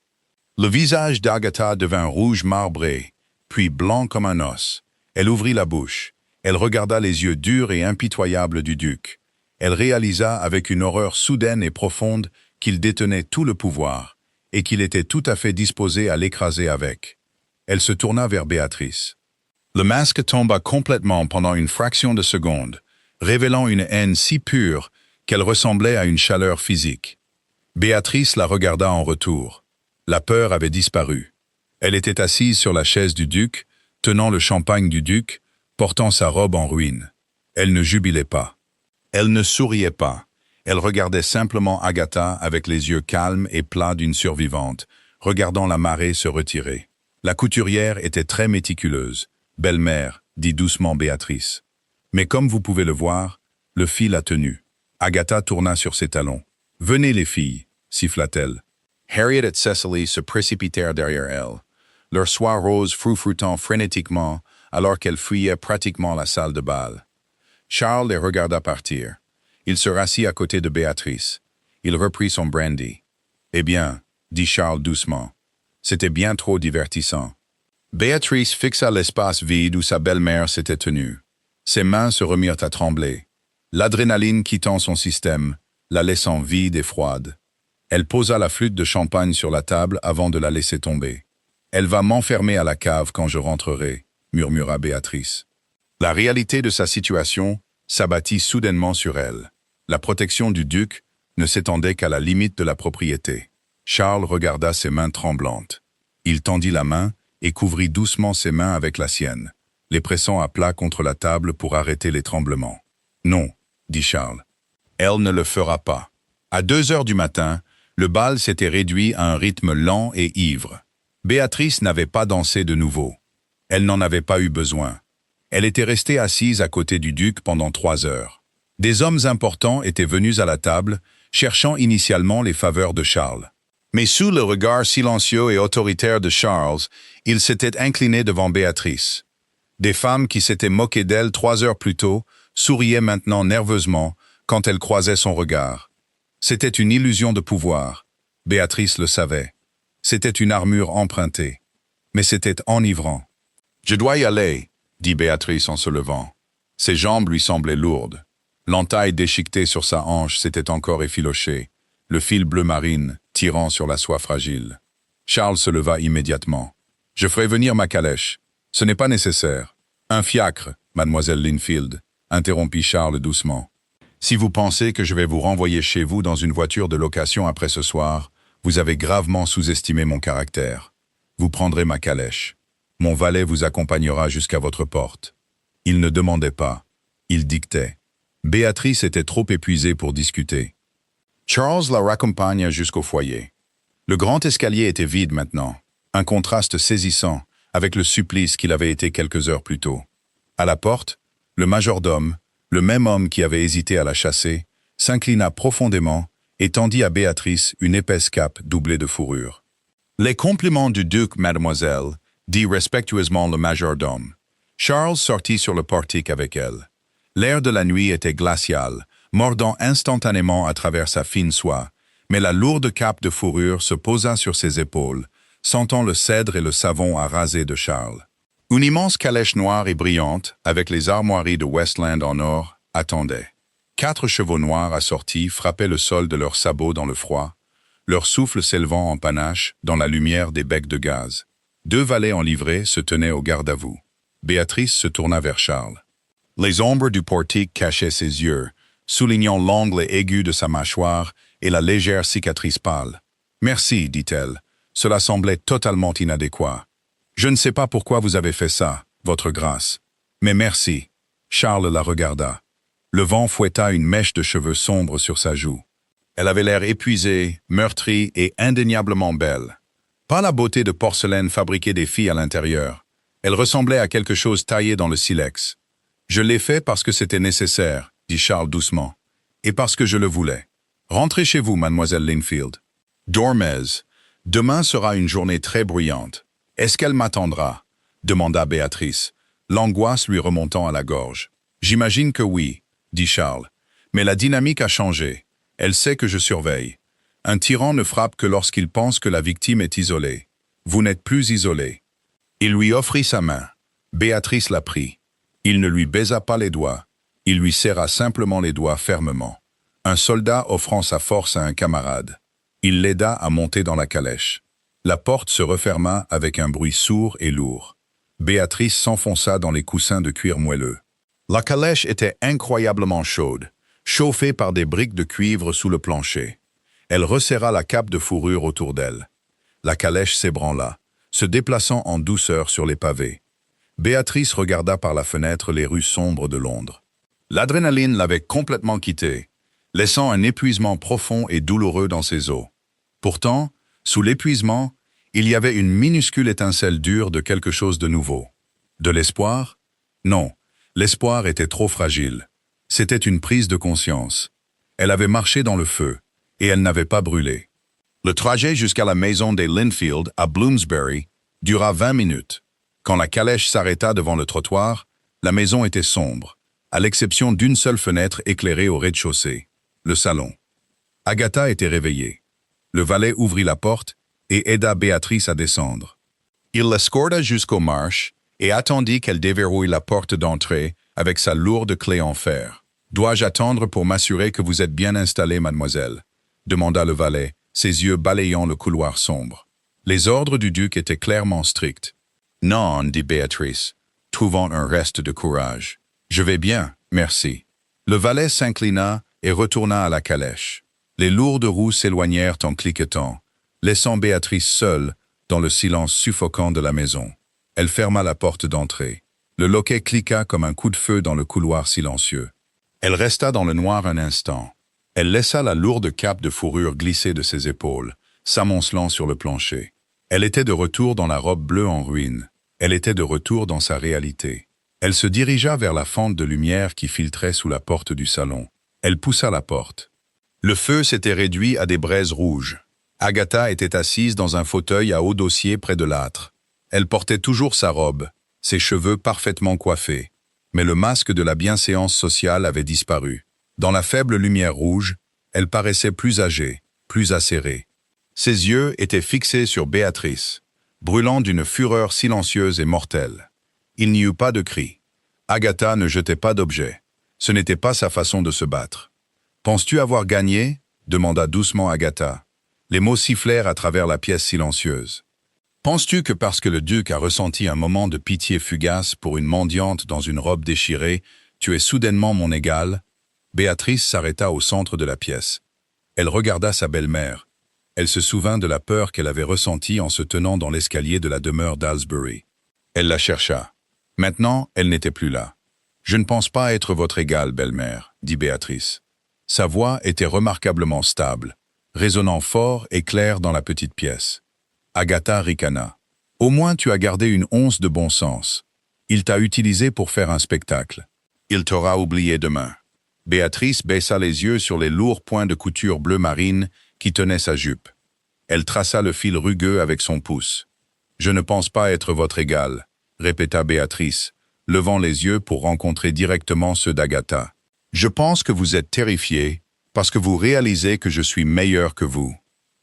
Le visage d'Agatha devint rouge marbré, puis blanc comme un os. Elle ouvrit la bouche. Elle regarda les yeux durs et impitoyables du duc. Elle réalisa avec une horreur soudaine et profonde qu'il détenait tout le pouvoir et qu'il était tout à fait disposé à l'écraser avec. Elle se tourna vers Béatrice. Le masque tomba complètement pendant une fraction de seconde, révélant une haine si pure qu'elle ressemblait à une chaleur physique. Béatrice la regarda en retour. La peur avait disparu. Elle était assise sur la chaise du duc, tenant le champagne du duc, portant sa robe en ruine. Elle ne jubilait pas. Elle ne souriait pas. Elle regardait simplement Agatha avec les yeux calmes et plats d'une survivante, regardant la marée se retirer. La couturière était très méticuleuse. « Belle-mère », dit doucement Béatrice. Mais comme vous pouvez le voir, le fil a tenu. Agatha tourna sur ses talons. « Venez les filles », siffla-t-elle. Harriet et Cecily se précipitèrent derrière elle, leur soie rose froufroutant frénétiquement alors qu'elles fuyaient pratiquement la salle de bal. Charles les regarda partir. Il se rassit à côté de Béatrice. Il reprit son brandy. « Eh bien, » dit Charles doucement. C'était bien trop divertissant. Béatrice fixa l'espace vide où sa belle-mère s'était tenue. Ses mains se remirent à trembler, l'adrénaline quittant son système, la laissant vide et froide. Elle posa la flûte de champagne sur la table avant de la laisser tomber. « Elle va m'enfermer à la cave quand je rentrerai », murmura Béatrice. La réalité de sa situation s'abattit soudainement sur elle. La protection du duc ne s'étendait qu'à la limite de la propriété. Charles regarda ses mains tremblantes. Il tendit la main et couvrit doucement ses mains avec la sienne, les pressant à plat contre la table pour arrêter les tremblements. « Non », dit Charles. « Elle ne le fera pas. » À 2 heures du matin, le bal s'était réduit à un rythme lent et ivre. Béatrice n'avait pas dansé de nouveau. Elle n'en avait pas eu besoin. Elle était restée assise à côté du duc pendant 3 heures. Des hommes importants étaient venus à la table, cherchant initialement les faveurs de Charles. Mais sous le regard silencieux et autoritaire de Charles, il s'était incliné devant Béatrice. Des femmes qui s'étaient moquées d'elle 3 heures plus tôt souriaient maintenant nerveusement quand elles croisaient son regard. C'était une illusion de pouvoir. Béatrice le savait. C'était une armure empruntée. Mais c'était enivrant. « Je dois y aller », dit Béatrice en se levant. Ses jambes lui semblaient lourdes. L'entaille déchiquetée sur sa hanche s'était encore effilochée, le fil bleu marine tirant sur la soie fragile. Charles se leva immédiatement. « Je ferai venir ma calèche. Ce n'est pas nécessaire. »« Un fiacre, mademoiselle Linfield, » interrompit Charles doucement. « Si vous pensez que je vais vous renvoyer chez vous dans une voiture de location après ce soir, vous avez gravement sous-estimé mon caractère. Vous prendrez ma calèche. Mon valet vous accompagnera jusqu'à votre porte. » Il ne demandait pas. Il dictait. Béatrice était trop épuisée pour discuter. Charles la raccompagna jusqu'au foyer. Le grand escalier était vide maintenant, un contraste saisissant avec le supplice qu'il avait été quelques heures plus tôt. À la porte, le majordome, le même homme qui avait hésité à la chasser, s'inclina profondément et tendit à Béatrice une épaisse cape doublée de fourrure. « Les compliments du duc, mademoiselle », dit respectueusement le majordome. Charles sortit sur le portique avec elle. L'air de la nuit était glacial, mordant instantanément à travers sa fine soie, mais la lourde cape de fourrure se posa sur ses épaules, sentant le cèdre et le savon à raser de Charles. Une immense calèche noire et brillante, avec les armoiries de Westland en or, attendait. 4 chevaux noirs assortis frappaient le sol de leurs sabots dans le froid, leur souffle s'élevant en panache dans la lumière des becs de gaz. 2 valets en livrée se tenaient au garde-à-vous. Béatrice se tourna vers Charles. Les ombres du portique cachaient ses yeux, soulignant l'angle aigu de sa mâchoire et la légère cicatrice pâle. « Merci, dit-elle. Cela semblait totalement inadéquat. Je ne sais pas pourquoi vous avez fait ça, votre grâce. Mais merci. » Charles la regarda. Le vent fouetta une mèche de cheveux sombres sur sa joue. Elle avait l'air épuisée, meurtrie et indéniablement belle. Pas la beauté de porcelaine fabriquée des filles à l'intérieur. Elle ressemblait à quelque chose taillé dans le silex. « Je l'ai fait parce que c'était nécessaire, » dit Charles doucement, « et parce que je le voulais. Rentrez chez vous, mademoiselle Linfield. Dormez. Demain sera une journée très bruyante. Est-ce qu'elle m'attendra » demanda Béatrice, l'angoisse lui remontant à la gorge. « J'imagine que oui, » dit Charles, « mais la dynamique a changé. Elle sait que je surveille. Un tyran ne frappe que lorsqu'il pense que la victime est isolée. Vous n'êtes plus isolé. » Il lui offrit sa main. Béatrice la prit. Il ne lui baisa pas les doigts. Il lui serra simplement les doigts fermement. Un soldat offrant sa force à un camarade. Il l'aida à monter dans la calèche. La porte se referma avec un bruit sourd et lourd. Béatrice s'enfonça dans les coussins de cuir moelleux. La calèche était incroyablement chaude, chauffée par des briques de cuivre sous le plancher. Elle resserra la cape de fourrure autour d'elle. La calèche s'ébranla, se déplaçant en douceur sur les pavés. Béatrice regarda par la fenêtre les rues sombres de Londres. L'adrénaline l'avait complètement quittée, laissant un épuisement profond et douloureux dans ses os. Pourtant, sous l'épuisement, il y avait une minuscule étincelle dure de quelque chose de nouveau. De l'espoir? Non, l'espoir était trop fragile. C'était une prise de conscience. Elle avait marché dans le feu, et elle n'avait pas brûlé. Le trajet jusqu'à la maison des Linfield, à Bloomsbury, dura 20 minutes. Quand la calèche s'arrêta devant le trottoir, la maison était sombre, à l'exception d'une seule fenêtre éclairée au rez-de-chaussée, le salon. Agatha était réveillée. Le valet ouvrit la porte et aida Béatrice à descendre. Il l'escorta jusqu'aux marches et attendit qu'elle déverrouille la porte d'entrée avec sa lourde clé en fer. « Dois-je attendre pour m'assurer que vous êtes bien installée, mademoiselle ?» demanda le valet, ses yeux balayant le couloir sombre. Les ordres du duc étaient clairement stricts. « Non, » dit Béatrice, trouvant un reste de courage. « Je vais bien, merci. » Le valet s'inclina et retourna à la calèche. Les lourdes roues s'éloignèrent en cliquetant, laissant Béatrice seule dans le silence suffocant de la maison. Elle ferma la porte d'entrée. Le loquet cliqua comme un coup de feu dans le couloir silencieux. Elle resta dans le noir un instant. Elle laissa la lourde cape de fourrure glisser de ses épaules, s'amoncelant sur le plancher. Elle était de retour dans la robe bleue en ruine. Elle était de retour dans sa réalité. Elle se dirigea vers la fente de lumière qui filtrait sous la porte du salon. Elle poussa la porte. Le feu s'était réduit à des braises rouges. Agatha était assise dans un fauteuil à haut dossier près de l'âtre. Elle portait toujours sa robe, ses cheveux parfaitement coiffés. Mais le masque de la bienséance sociale avait disparu. Dans la faible lumière rouge, elle paraissait plus âgée, plus acérée. Ses yeux étaient fixés sur Béatrice, brûlant d'une fureur silencieuse et mortelle. Il n'y eut pas de cri. Agatha ne jetait pas d'objet. Ce n'était pas sa façon de se battre. « Penses-tu avoir gagné ?» demanda doucement Agatha. Les mots sifflèrent à travers la pièce silencieuse. « Penses-tu que parce que le duc a ressenti un moment de pitié fugace pour une mendiante dans une robe déchirée, tu es soudainement mon égale ?» Béatrice s'arrêta au centre de la pièce. Elle regarda sa belle-mère. Elle se souvint de la peur qu'elle avait ressentie en se tenant dans l'escalier de la demeure d'Aylesbury. Elle la chercha. Maintenant, elle n'était plus là. « Je ne pense pas être votre égale, belle-mère, » dit Béatrice. Sa voix était remarquablement stable, résonnant fort et clair dans la petite pièce. Agatha ricana. « Au moins tu as gardé une once de bon sens. Il t'a utilisé pour faire un spectacle. Il t'aura oublié demain. » Béatrice baissa les yeux sur les lourds points de couture bleu marine qui tenaient sa jupe. Elle traça le fil rugueux avec son pouce. « Je ne pense pas être votre égale, » répéta Béatrice, levant les yeux pour rencontrer directement ceux d'Agatha. « Je pense que vous êtes terrifiée parce que vous réalisez que je suis meilleur que vous.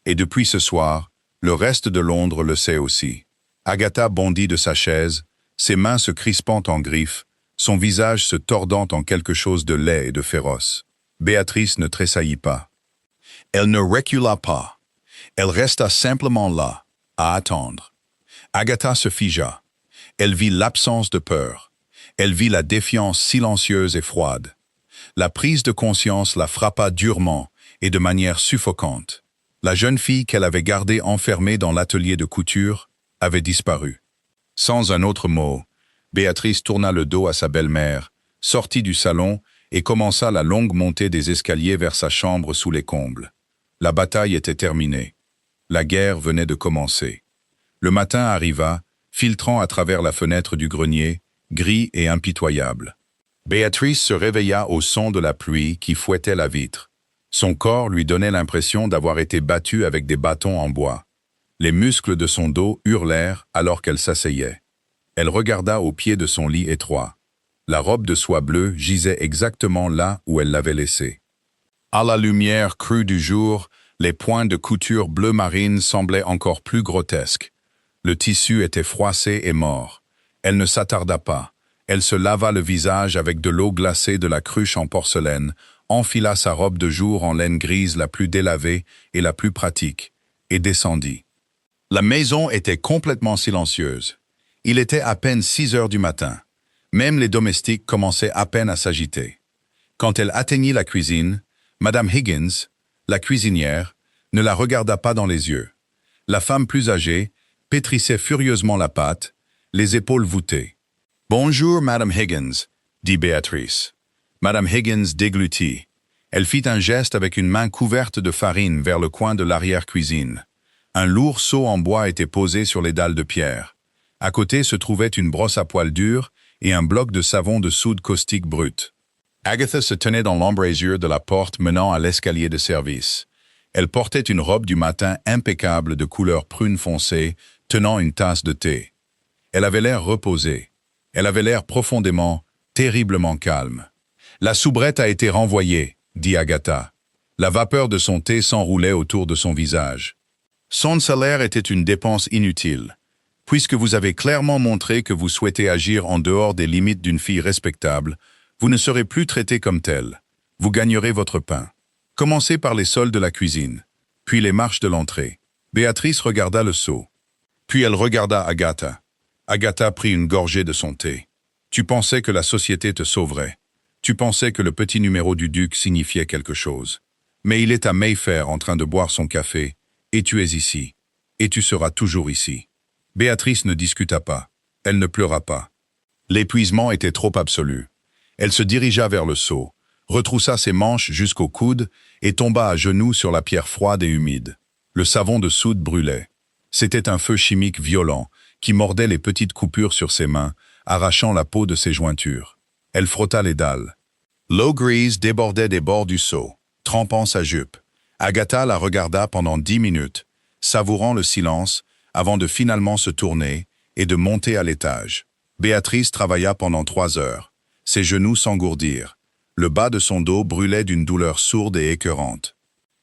Et depuis ce soir, le reste de Londres le sait aussi. » Agatha bondit de sa chaise, ses mains se crispant en griffes, son visage se tordant en quelque chose de laid et de féroce. Béatrice ne tressaillit pas. Elle ne recula pas. Elle resta simplement là, à attendre. Agatha se figea. Elle vit l'absence de peur. Elle vit la défiance silencieuse et froide. La prise de conscience la frappa durement et de manière suffocante. La jeune fille qu'elle avait gardée enfermée dans l'atelier de couture avait disparu. Sans un autre mot, Béatrice tourna le dos à sa belle-mère, sortit du salon et commença la longue montée des escaliers vers sa chambre sous les combles. La bataille était terminée. La guerre venait de commencer. Le matin arriva, filtrant à travers la fenêtre du grenier, gris et impitoyable. Béatrice se réveilla au son de la pluie qui fouettait la vitre. Son corps lui donnait l'impression d'avoir été battu avec des bâtons en bois. Les muscles de son dos hurlèrent alors qu'elle s'asseyait. Elle regarda au pied de son lit étroit. La robe de soie bleue gisait exactement là où elle l'avait laissée. À la lumière crue du jour, les points de couture bleu marine semblaient encore plus grotesques. Le tissu était froissé et mort. Elle ne s'attarda pas. Elle se lava le visage avec de l'eau glacée de la cruche en porcelaine, enfila sa robe de jour en laine grise la plus délavée et la plus pratique, et descendit. La maison était complètement silencieuse. Il était à peine 6 heures du matin. Même les domestiques commençaient à peine à s'agiter. Quand elle atteignit la cuisine, Madame Higgins, la cuisinière, ne la regarda pas dans les yeux. La femme plus âgée pétrissait furieusement la pâte, les épaules voûtées. « Bonjour, Madame Higgins », dit Béatrice. Madame Higgins déglutit. Elle fit un geste avec une main couverte de farine vers le coin de l'arrière-cuisine. Un lourd seau en bois était posé sur les dalles de pierre. À côté se trouvait une brosse à poils durs et un bloc de savon de soude caustique brute. Agatha se tenait dans l'embrasure de la porte menant à l'escalier de service. Elle portait une robe du matin impeccable de couleur prune foncée, tenant une tasse de thé. Elle avait l'air reposée. Elle avait l'air profondément, terriblement calme. « La soubrette a été renvoyée », dit Agatha. La vapeur de son thé s'enroulait autour de son visage. « Son salaire était une dépense inutile. Puisque vous avez clairement montré que vous souhaitez agir en dehors des limites d'une fille respectable, vous ne serez plus traité comme telle. Vous gagnerez votre pain. Commencez par les sols de la cuisine, puis les marches de l'entrée. » Béatrice regarda le seau. Puis elle regarda Agatha. Agatha prit une gorgée de son thé. « Tu pensais que la société te sauverait. Tu pensais que le petit numéro du duc signifiait quelque chose. Mais il est à Mayfair en train de boire son café, et tu es ici. Et tu seras toujours ici. » Béatrice ne discuta pas. Elle ne pleura pas. L'épuisement était trop absolu. Elle se dirigea vers le seau, retroussa ses manches jusqu'au coude et tomba à genoux sur la pierre froide et humide. Le savon de soude brûlait. C'était un feu chimique violent qui mordait les petites coupures sur ses mains, arrachant la peau de ses jointures. Elle frotta les dalles. L'eau grise débordait des bords du seau, trempant sa jupe. Agatha la regarda pendant 10 minutes, savourant le silence, avant de finalement se tourner et de monter à l'étage. Béatrice travailla pendant 3 heures. Ses genoux s'engourdirent. Le bas de son dos brûlait d'une douleur sourde et écœurante.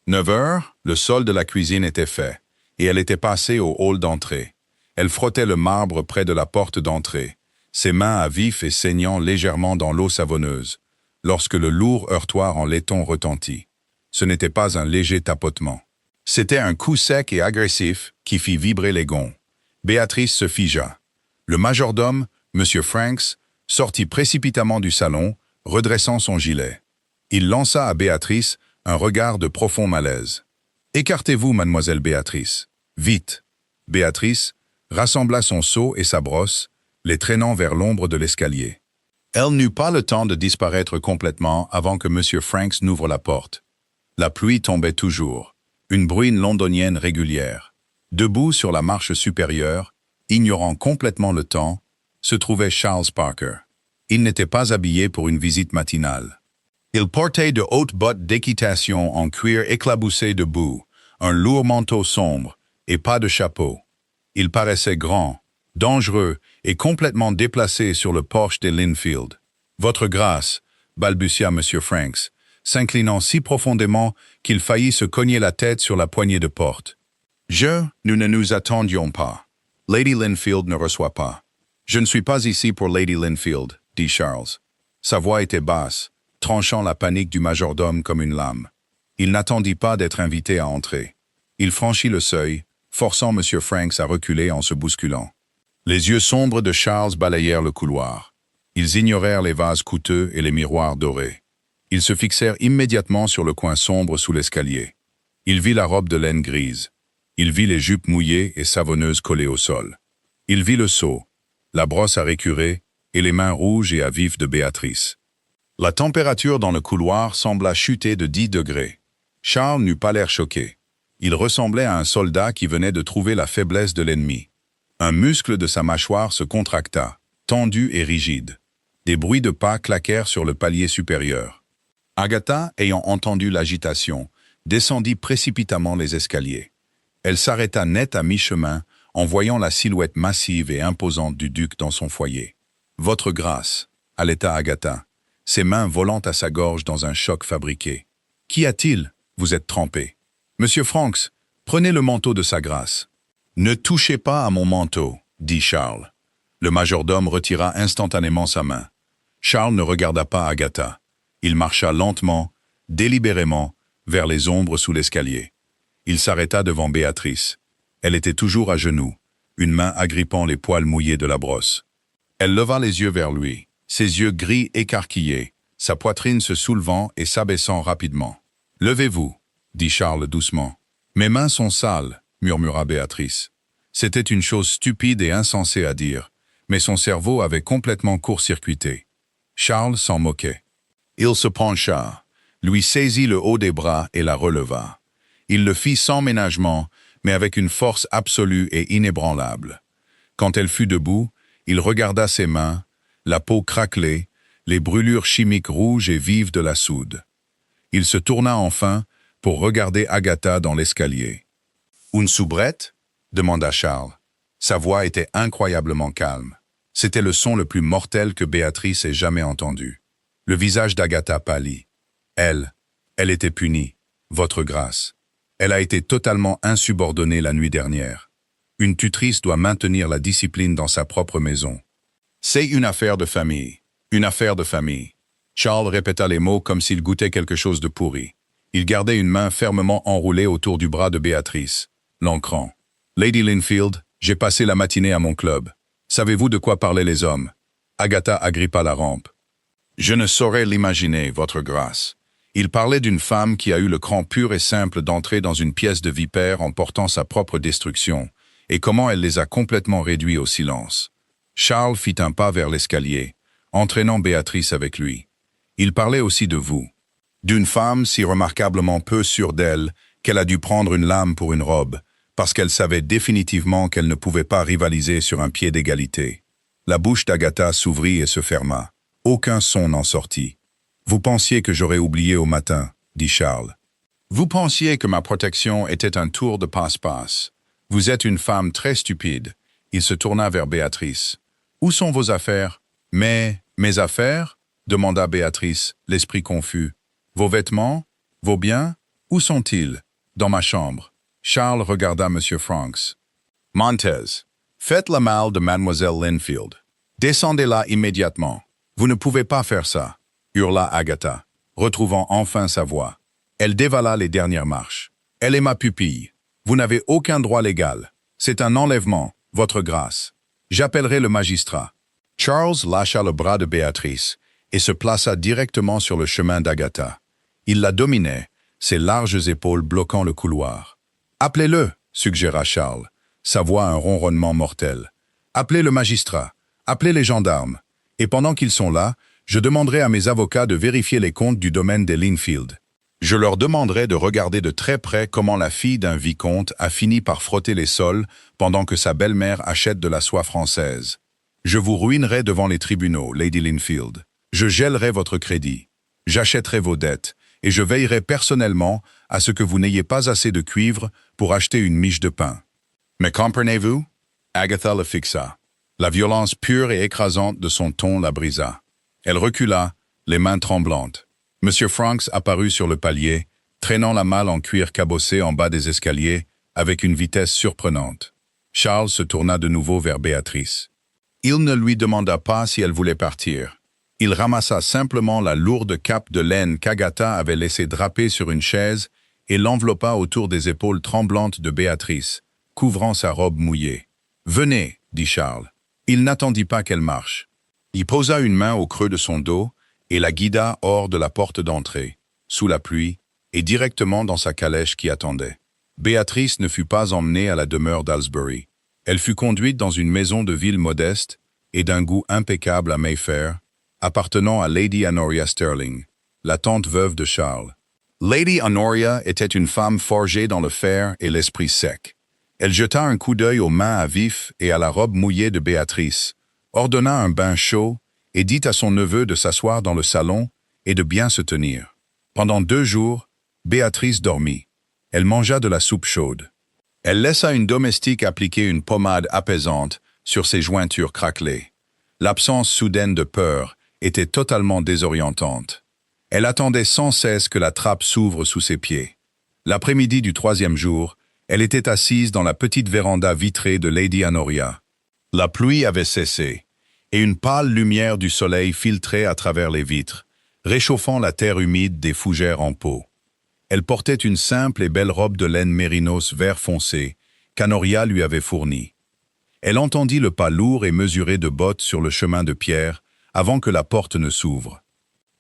9 heures, le sol de la cuisine était fait, et elle était passée au hall d'entrée. Elle frottait le marbre près de la porte d'entrée, ses mains à vif et saignant légèrement dans l'eau savonneuse, lorsque le lourd heurtoir en laiton retentit. Ce n'était pas un léger tapotement. C'était un coup sec et agressif qui fit vibrer les gonds. Béatrice se figea. Le majordome, M. Franks, sortit précipitamment du salon, redressant son gilet. Il lança à Béatrice un regard de profond malaise. « Écartez-vous, mademoiselle Béatrice. Vite !» Béatrice rassembla son seau et sa brosse, les traînant vers l'ombre de l'escalier. Elle n'eut pas le temps de disparaître complètement avant que M. Franks n'ouvre la porte. La pluie tombait toujours, une bruine londonienne régulière. Debout sur la marche supérieure, ignorant complètement le temps, se trouvait Charles Parker. Il n'était pas habillé pour une visite matinale. Il portait de hautes bottes d'équitation en cuir éclaboussé de boue, un lourd manteau sombre et pas de chapeau. Il paraissait grand, dangereux et complètement déplacé sur le porche des Linfield. « Votre grâce » balbutia M. Franks, s'inclinant si profondément qu'il faillit se cogner la tête sur la poignée de porte. « Nous ne nous attendions pas. Lady Linfield ne reçoit pas. »« Je ne suis pas ici pour Lady Linfield », dit Charles. Sa voix était basse, tranchant la panique du majordome comme une lame. Il n'attendit pas d'être invité à entrer. Il franchit le seuil, forçant M. Franks à reculer en se bousculant. Les yeux sombres de Charles balayèrent le couloir. Ils ignorèrent les vases coûteux et les miroirs dorés. Ils se fixèrent immédiatement sur le coin sombre sous l'escalier. Il vit la robe de laine grise. Il vit les jupes mouillées et savonneuses collées au sol. Il vit le seau, la brosse à récurer et les mains rouges et à vif de Béatrice. La température dans le couloir sembla chuter de 10 degrés. Charles n'eut pas l'air choqué. Il ressemblait à un soldat qui venait de trouver la faiblesse de l'ennemi. Un muscle de sa mâchoire se contracta, tendu et rigide. Des bruits de pas claquèrent sur le palier supérieur. Agatha, ayant entendu l'agitation, descendit précipitamment les escaliers. Elle s'arrêta net à mi-chemin en voyant la silhouette massive et imposante du duc dans son foyer. « Votre grâce » allaita Agatha, ses mains volant à sa gorge dans un choc fabriqué. « Qu'y a-t-il? Vous êtes trempé. »« Monsieur Franks, prenez le manteau de sa grâce. »« Ne touchez pas à mon manteau, » dit Charles. Le majordome retira instantanément sa main. Charles ne regarda pas Agatha. Il marcha lentement, délibérément, vers les ombres sous l'escalier. Il s'arrêta devant Béatrice. Elle était toujours à genoux, une main agrippant les poils mouillés de la brosse. Elle leva les yeux vers lui, ses yeux gris écarquillés, sa poitrine se soulevant et s'abaissant rapidement. « Levez-vous, » dit Charles doucement. « Mes mains sont sales, » murmura Béatrice. C'était une chose stupide et insensée à dire, mais son cerveau avait complètement court-circuité. Charles s'en moquait. Il se pencha, lui saisit le haut des bras et la releva. Il le fit sans ménagement, mais avec une force absolue et inébranlable. Quand elle fut debout, il regarda ses mains, la peau craquelée, les brûlures chimiques rouges et vives de la soude. Il se tourna enfin pour regarder Agatha dans l'escalier. « Une soubrette ?» demanda Charles. Sa voix était incroyablement calme. C'était le son le plus mortel que Béatrice ait jamais entendu. Le visage d'Agatha pâlit. Elle était punie, votre grâce. Elle a été totalement insubordonnée la nuit dernière. Une tutrice doit maintenir la discipline dans sa propre maison. C'est une affaire de famille. Une affaire de famille. Charles répéta les mots comme s'il goûtait quelque chose de pourri. Il gardait une main fermement enroulée autour du bras de Béatrice, l'ancrant. « Lady Linfield, j'ai passé la matinée à mon club. Savez-vous de quoi parlaient les hommes ?» Agatha agrippa la rampe. « Je ne saurais l'imaginer, votre grâce. Il parlait d'une femme qui a eu le cran pur et simple d'entrer dans une pièce de vipère en portant sa propre destruction, et comment elle les a complètement réduits au silence. » Charles fit un pas vers l'escalier, entraînant Béatrice avec lui. Il parlait aussi de vous. D'une femme si remarquablement peu sûre d'elle qu'elle a dû prendre une lame pour une robe, parce qu'elle savait définitivement qu'elle ne pouvait pas rivaliser sur un pied d'égalité. La bouche d'Agatha s'ouvrit et se ferma. Aucun son n'en sortit. « Vous pensiez que j'aurais oublié au matin, » dit Charles. « Vous pensiez que ma protection était un tour de passe-passe. Vous êtes une femme très stupide. » Il se tourna vers Béatrice. « Où sont vos affaires ?»« Mes affaires ?» demanda Béatrice, l'esprit confus. « Vos vêtements? Vos biens? Où sont-ils ?»« Dans ma chambre. » Charles regarda M. Franks. « Montez, faites la malle de Mademoiselle Linfield. Descendez-la immédiatement. Vous ne pouvez pas faire ça, » hurla Agatha, retrouvant enfin sa voix. Elle dévala les dernières marches. « Elle est ma pupille. Vous n'avez aucun droit légal. C'est un enlèvement, votre grâce. J'appellerai le magistrat. » Charles lâcha le bras de Béatrice et se plaça directement sur le chemin d'Agatha. Il la dominait, ses larges épaules bloquant le couloir. « Appelez-le » suggéra Charles, sa voix un ronronnement mortel. « Appelez le magistrat, appelez les gendarmes. Et pendant qu'ils sont là, je demanderai à mes avocats de vérifier les comptes du domaine des Linfield. Je leur demanderai de regarder de très près comment la fille d'un vicomte a fini par frotter les sols pendant que sa belle-mère achète de la soie française. Je vous ruinerai devant les tribunaux, Lady Linfield. Je gèlerai votre crédit. J'achèterai vos dettes, et je veillerai personnellement à ce que vous n'ayez pas assez de cuivre pour acheter une miche de pain. Mais comprenez-vous? » Agatha le fixa. La violence pure et écrasante de son ton la brisa. Elle recula, les mains tremblantes. M. Franks apparut sur le palier, traînant la malle en cuir cabossé en bas des escaliers, avec une vitesse surprenante. Charles se tourna de nouveau vers Béatrice. Il ne lui demanda pas si elle voulait partir. Il ramassa simplement la lourde cape de laine qu'Agatha avait laissée draper sur une chaise et l'enveloppa autour des épaules tremblantes de Béatrice, couvrant sa robe mouillée. « Venez, » dit Charles. Il n'attendit pas qu'elle marche. Il posa une main au creux de son dos et la guida hors de la porte d'entrée, sous la pluie, et directement dans sa calèche qui attendait. Béatrice ne fut pas emmenée à la demeure d'Aylesbury. Elle fut conduite dans une maison de ville modeste et d'un goût impeccable à Mayfair, appartenant à Lady Honoria Sterling, la tante veuve de Charles. Lady Honoria était une femme forgée dans le fer et l'esprit sec. Elle jeta un coup d'œil aux mains à vif et à la robe mouillée de Béatrice, ordonna un bain chaud et dit à son neveu de s'asseoir dans le salon et de bien se tenir. Pendant 2 jours, Béatrice dormit. Elle mangea de la soupe chaude. Elle laissa une domestique appliquer une pommade apaisante sur ses jointures craquelées. L'absence soudaine de peur était totalement désorientante. Elle attendait sans cesse que la trappe s'ouvre sous ses pieds. L'après-midi du 3e jour, elle était assise dans la petite véranda vitrée de Lady Honoria. La pluie avait cessé, et une pâle lumière du soleil filtrait à travers les vitres, réchauffant la terre humide des fougères en pot. Elle portait une simple et belle robe de laine mérinos vert foncé qu'Honoria lui avait fournie. Elle entendit le pas lourd et mesuré de bottes sur le chemin de pierre avant que la porte ne s'ouvre.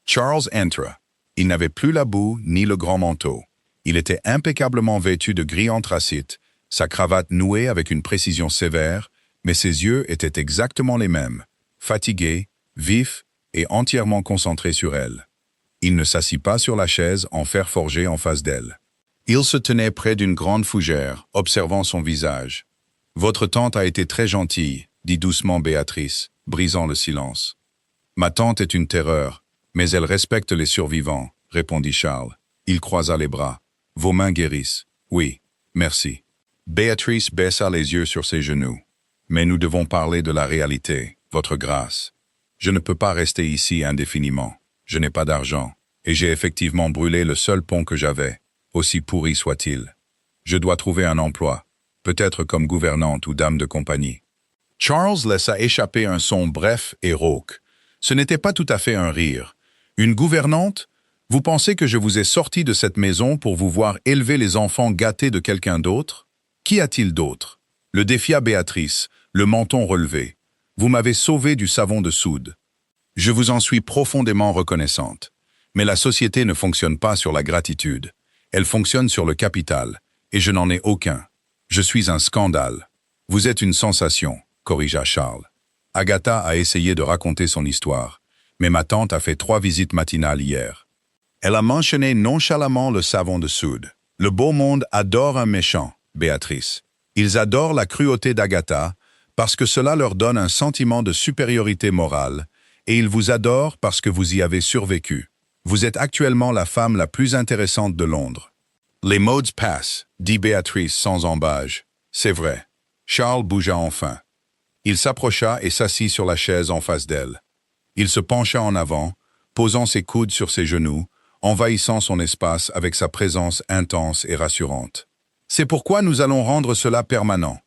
Charles entra. Il n'avait plus la boue ni le grand manteau. Il était impeccablement vêtu de gris anthracite, sa cravate nouée avec une précision sévère, mais ses yeux étaient exactement les mêmes, fatigués, vifs et entièrement concentrés sur elle. Il ne s'assit pas sur la chaise en fer forgé en face d'elle. Il se tenait près d'une grande fougère, observant son visage. « Votre tante a été très gentille, » dit doucement Béatrice, brisant le silence. « Ma tante est une terreur, mais elle respecte les survivants, » répondit Charles. Il croisa les bras. « Vos mains guérissent. »« Oui, merci. » Béatrice baissa les yeux sur ses genoux. « Mais nous devons parler de la réalité, votre grâce. Je ne peux pas rester ici indéfiniment. Je n'ai pas d'argent, et j'ai effectivement brûlé le seul pont que j'avais, aussi pourri soit-il. Je dois trouver un emploi, peut-être comme gouvernante ou dame de compagnie. » Charles laissa échapper un son bref et rauque. Ce n'était pas tout à fait un rire. « Une gouvernante ? Vous pensez que je vous ai sorti de cette maison pour vous voir élever les enfants gâtés de quelqu'un d'autre? Qui a-t-il d'autre » Le défia Béatrice, le menton relevé. « Vous m'avez sauvé du savon de soude. Je vous en suis profondément reconnaissante. Mais la société ne fonctionne pas sur la gratitude. Elle fonctionne sur le capital, et je n'en ai aucun. Je suis un scandale. Vous êtes une sensation, corrigea Charles. Agatha a essayé de raconter son histoire, mais ma tante a fait 3 visites matinales hier. Elle a mentionné nonchalamment le savon de soude. Le beau monde adore un méchant, Béatrice. Ils adorent la cruauté d'Agatha parce que cela leur donne un sentiment de supériorité morale, et ils vous adorent parce que vous y avez survécu. Vous êtes actuellement la femme la plus intéressante de Londres. Les modes passent, dit Béatrice sans embâge. C'est vrai. Charles bougea enfin. Il s'approcha et s'assit sur la chaise en face d'elle. Il se pencha en avant, posant ses coudes sur ses genoux, envahissant son espace avec sa présence intense et rassurante. C'est pourquoi nous allons rendre cela permanent.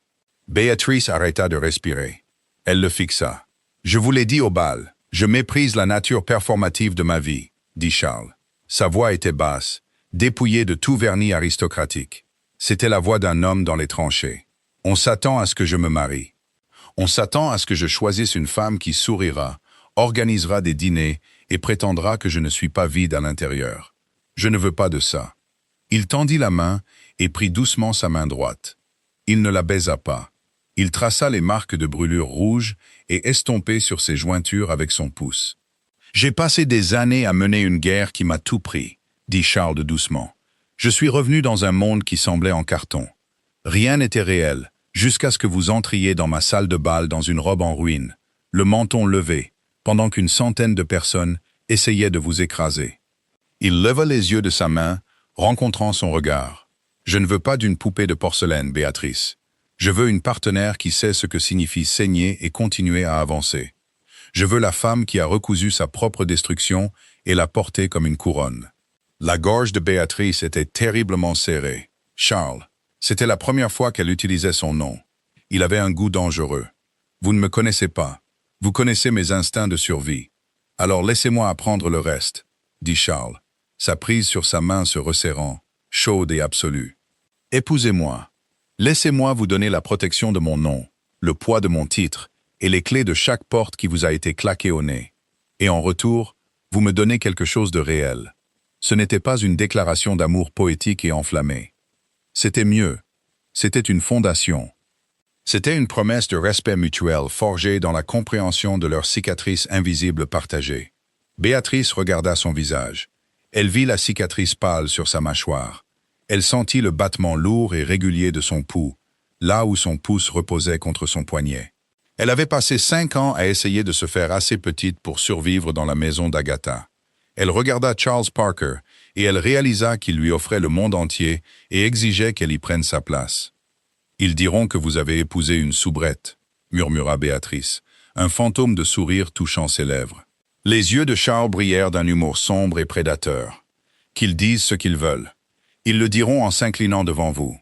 Béatrice arrêta de respirer. Elle le fixa. Je vous l'ai dit au bal, je méprise la nature performative de ma vie, dit Charles. Sa voix était basse, dépouillée de tout vernis aristocratique. C'était la voix d'un homme dans les tranchées. On s'attend à ce que je me marie. On s'attend à ce que je choisisse une femme qui sourira, organisera des dîners et prétendra que je ne suis pas vide à l'intérieur. Je ne veux pas de ça. Il tendit la main et prit doucement sa main droite. Il ne la baisa pas. Il traça les marques de brûlures rouges et estompées sur ses jointures avec son pouce. « J'ai passé des années à mener une guerre qui m'a tout pris, » dit Charles doucement. « Je suis revenu dans un monde qui semblait en carton. Rien n'était réel, jusqu'à ce que vous entriez dans ma salle de bal dans une robe en ruine, le menton levé, pendant qu'une centaine de personnes essayaient de vous écraser. » Il leva les yeux de sa main, rencontrant son regard. « Je ne veux pas d'une poupée de porcelaine, Béatrice. Je veux une partenaire qui sait ce que signifie saigner et continuer à avancer. Je veux la femme qui a recousu sa propre destruction et l'a portée comme une couronne. » La gorge de Béatrice était terriblement serrée. Charles, c'était la première fois qu'elle utilisait son nom. Il avait un goût dangereux. « Vous ne me connaissez pas. Vous connaissez mes instincts de survie. Alors laissez-moi apprendre le reste, » dit Charles, sa prise sur sa main se resserrant, chaude et absolue. « Épousez-moi. Laissez-moi vous donner la protection de mon nom, le poids de mon titre et les clés de chaque porte qui vous a été claquée au nez. Et en retour, vous me donnez quelque chose de réel. Ce n'était pas une déclaration d'amour poétique et enflammée. C'était mieux. C'était une fondation. C'était une promesse de respect mutuel forgée dans la compréhension de leurs cicatrices invisibles partagées. Béatrice regarda son visage. Elle vit la cicatrice pâle sur sa mâchoire. Elle sentit le battement lourd et régulier de son pouls, là où son pouce reposait contre son poignet. Elle avait passé 5 ans à essayer de se faire assez petite pour survivre dans la maison d'Agatha. Elle regarda Charles Parker et elle réalisa qu'il lui offrait le monde entier et exigeait qu'elle y prenne sa place. « Ils diront que vous avez épousé une soubrette, » murmura Béatrice, un fantôme de sourire touchant ses lèvres. Les yeux de Charles brillèrent d'un humour sombre et prédateur. « Qu'ils disent ce qu'ils veulent. Ils le diront en s'inclinant devant vous. »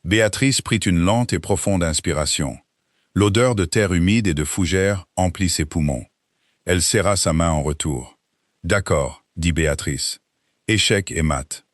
Béatrice prit une lente et profonde inspiration. L'odeur de terre humide et de fougères emplit ses poumons. Elle serra sa main en retour. « D'accord, » dit Béatrice. Échec et mat.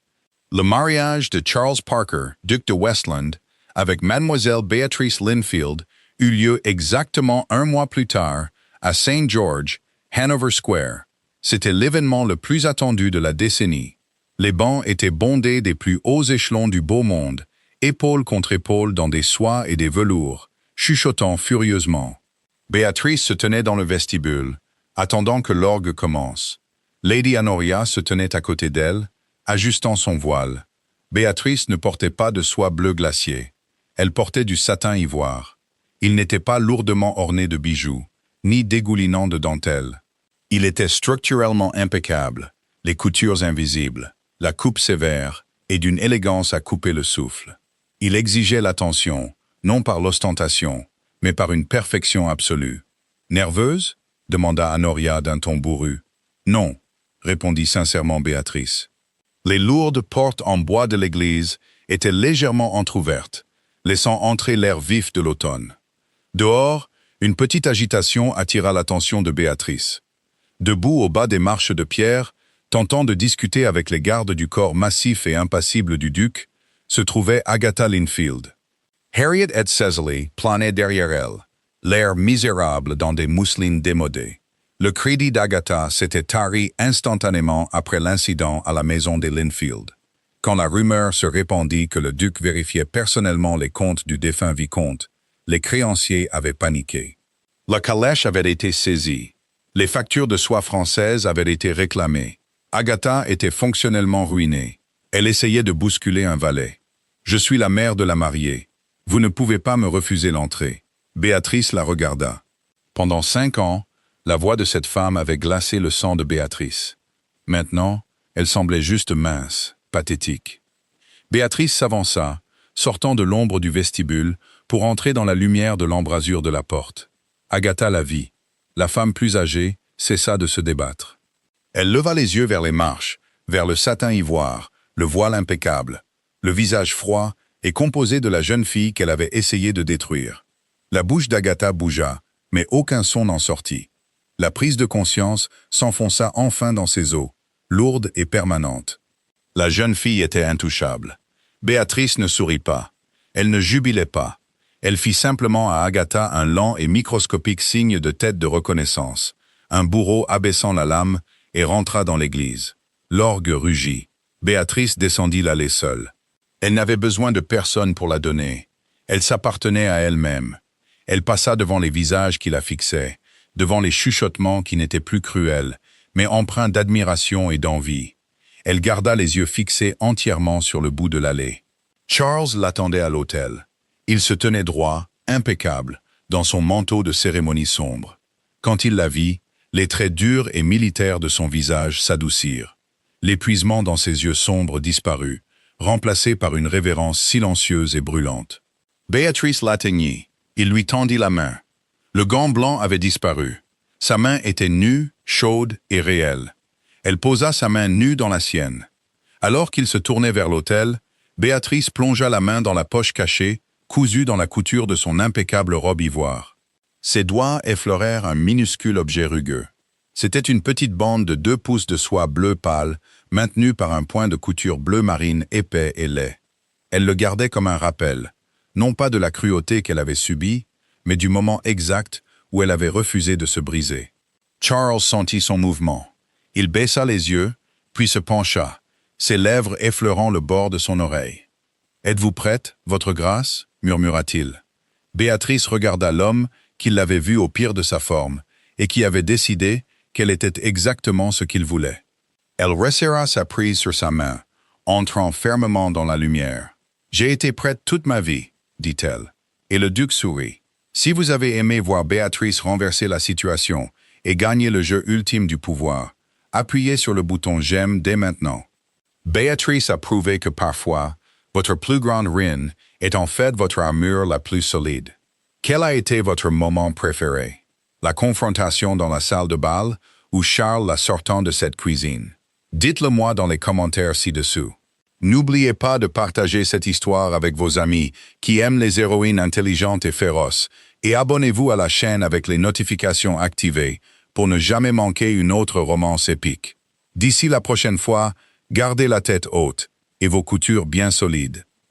Le mariage de Charles Parker, duc de Westland, avec Mademoiselle Beatrice Linfield, eut lieu exactement un mois plus tard, à St. George, Hanover Square. C'était l'événement le plus attendu de la décennie. Les bancs étaient bondés des plus hauts échelons du beau monde, épaule contre épaule dans des soies et des velours, chuchotant furieusement. Béatrice se tenait dans le vestibule, attendant que l'orgue commence. Lady Honoria se tenait à côté d'elle, ajustant son voile. Béatrice ne portait pas de soie bleu glacier. Elle portait du satin ivoire. Il n'était pas lourdement orné de bijoux, ni dégoulinant de dentelles. Il était structurellement impeccable, les coutures invisibles, la coupe sévère et d'une élégance à couper le souffle. Il exigeait l'attention, non par l'ostentation, mais par une perfection absolue. « Nerveuse » demanda Honoria d'un ton bourru. « Non » répondit sincèrement Béatrice. Les lourdes portes en bois de l'église étaient légèrement entr'ouvertes, laissant entrer l'air vif de l'automne. Dehors, une petite agitation attira l'attention de Béatrice. Debout au bas des marches de pierre, tentant de discuter avec les gardes du corps massif et impassible du duc, se trouvait Agatha Linfield. Harriet et Cecily planaient derrière elle, l'air misérable dans des mousselines démodées. Le crédit d'Agatha s'était tari instantanément après l'incident à la maison des Linfield. Quand la rumeur se répandit que le duc vérifiait personnellement les comptes du défunt vicomte, les créanciers avaient paniqué. La calèche avait été saisie. Les factures de soie française avaient été réclamées. Agatha était fonctionnellement ruinée. Elle essayait de bousculer un valet. « Je suis la mère de la mariée. Vous ne pouvez pas me refuser l'entrée. » Béatrice la regarda. Pendant 5 ans, la voix de cette femme avait glacé le sang de Béatrice. Maintenant, elle semblait juste mince, pathétique. Béatrice s'avança, sortant de l'ombre du vestibule, pour entrer dans la lumière de l'embrasure de la porte. Agatha la vit. La femme plus âgée cessa de se débattre. Elle leva les yeux vers les marches, vers le satin ivoire, le voile impeccable, le visage froid et composé de la jeune fille qu'elle avait essayé de détruire. La bouche d'Agatha bougea, mais aucun son n'en sortit. La prise de conscience s'enfonça enfin dans ses os, lourde et permanente. La jeune fille était intouchable. Béatrice ne sourit pas. Elle ne jubilait pas. Elle fit simplement à Agatha un lent et microscopique signe de tête de reconnaissance, un bourreau abaissant la lame, et rentra dans l'église. L'orgue rugit. Béatrice descendit l'allée seule. Elle n'avait besoin de personne pour la donner. Elle s'appartenait à elle-même. Elle passa devant les visages qui la fixaient, devant les chuchotements qui n'étaient plus cruels, mais empreints d'admiration et d'envie. Elle garda les yeux fixés entièrement sur le bout de l'allée. Charles l'attendait à l'autel. Il se tenait droit, impeccable, dans son manteau de cérémonie sombre. Quand il la vit, les traits durs et militaires de son visage s'adoucirent. L'épuisement dans ses yeux sombres disparut, remplacé par une révérence silencieuse et brûlante. Béatrice l'atteignit. Il lui tendit la main. Le gant blanc avait disparu. Sa main était nue, chaude et réelle. Elle posa sa main nue dans la sienne. Alors qu'il se tournait vers l'autel, Béatrice plongea la main dans la poche cachée, cousue dans la couture de son impeccable robe ivoire. Ses doigts effleurèrent un minuscule objet rugueux. C'était une petite bande de 2 pouces de soie bleu pâle, maintenue par un point de couture bleu marine épais et laid. Elle le gardait comme un rappel, non pas de la cruauté qu'elle avait subie, mais du moment exact où elle avait refusé de se briser. Charles sentit son mouvement. Il baissa les yeux, puis se pencha, ses lèvres effleurant le bord de son oreille. « Êtes-vous prête, votre grâce ?» murmura-t-il. Béatrice regarda l'homme qui l'avait vu au pire de sa forme et qui avait décidé qu'elle était exactement ce qu'il voulait. Elle resserra sa prise sur sa main, entrant fermement dans la lumière. « J'ai été prête toute ma vie, » dit-elle. Et le duc sourit. « Si vous avez aimé voir Béatrice renverser la situation et gagner le jeu ultime du pouvoir, appuyez sur le bouton « J'aime » dès maintenant. » Béatrice a prouvé que parfois, votre plus grande ruine est en fait votre armure la plus solide. Quel a été votre moment préféré? La confrontation dans la salle de bal ou Charles la sortant de cette cuisine? Dites-le moi dans les commentaires ci-dessous. N'oubliez pas de partager cette histoire avec vos amis qui aiment les héroïnes intelligentes et féroces et abonnez-vous à la chaîne avec les notifications activées pour ne jamais manquer une autre romance épique. D'ici la prochaine fois, gardez la tête haute et vos coutures bien solides.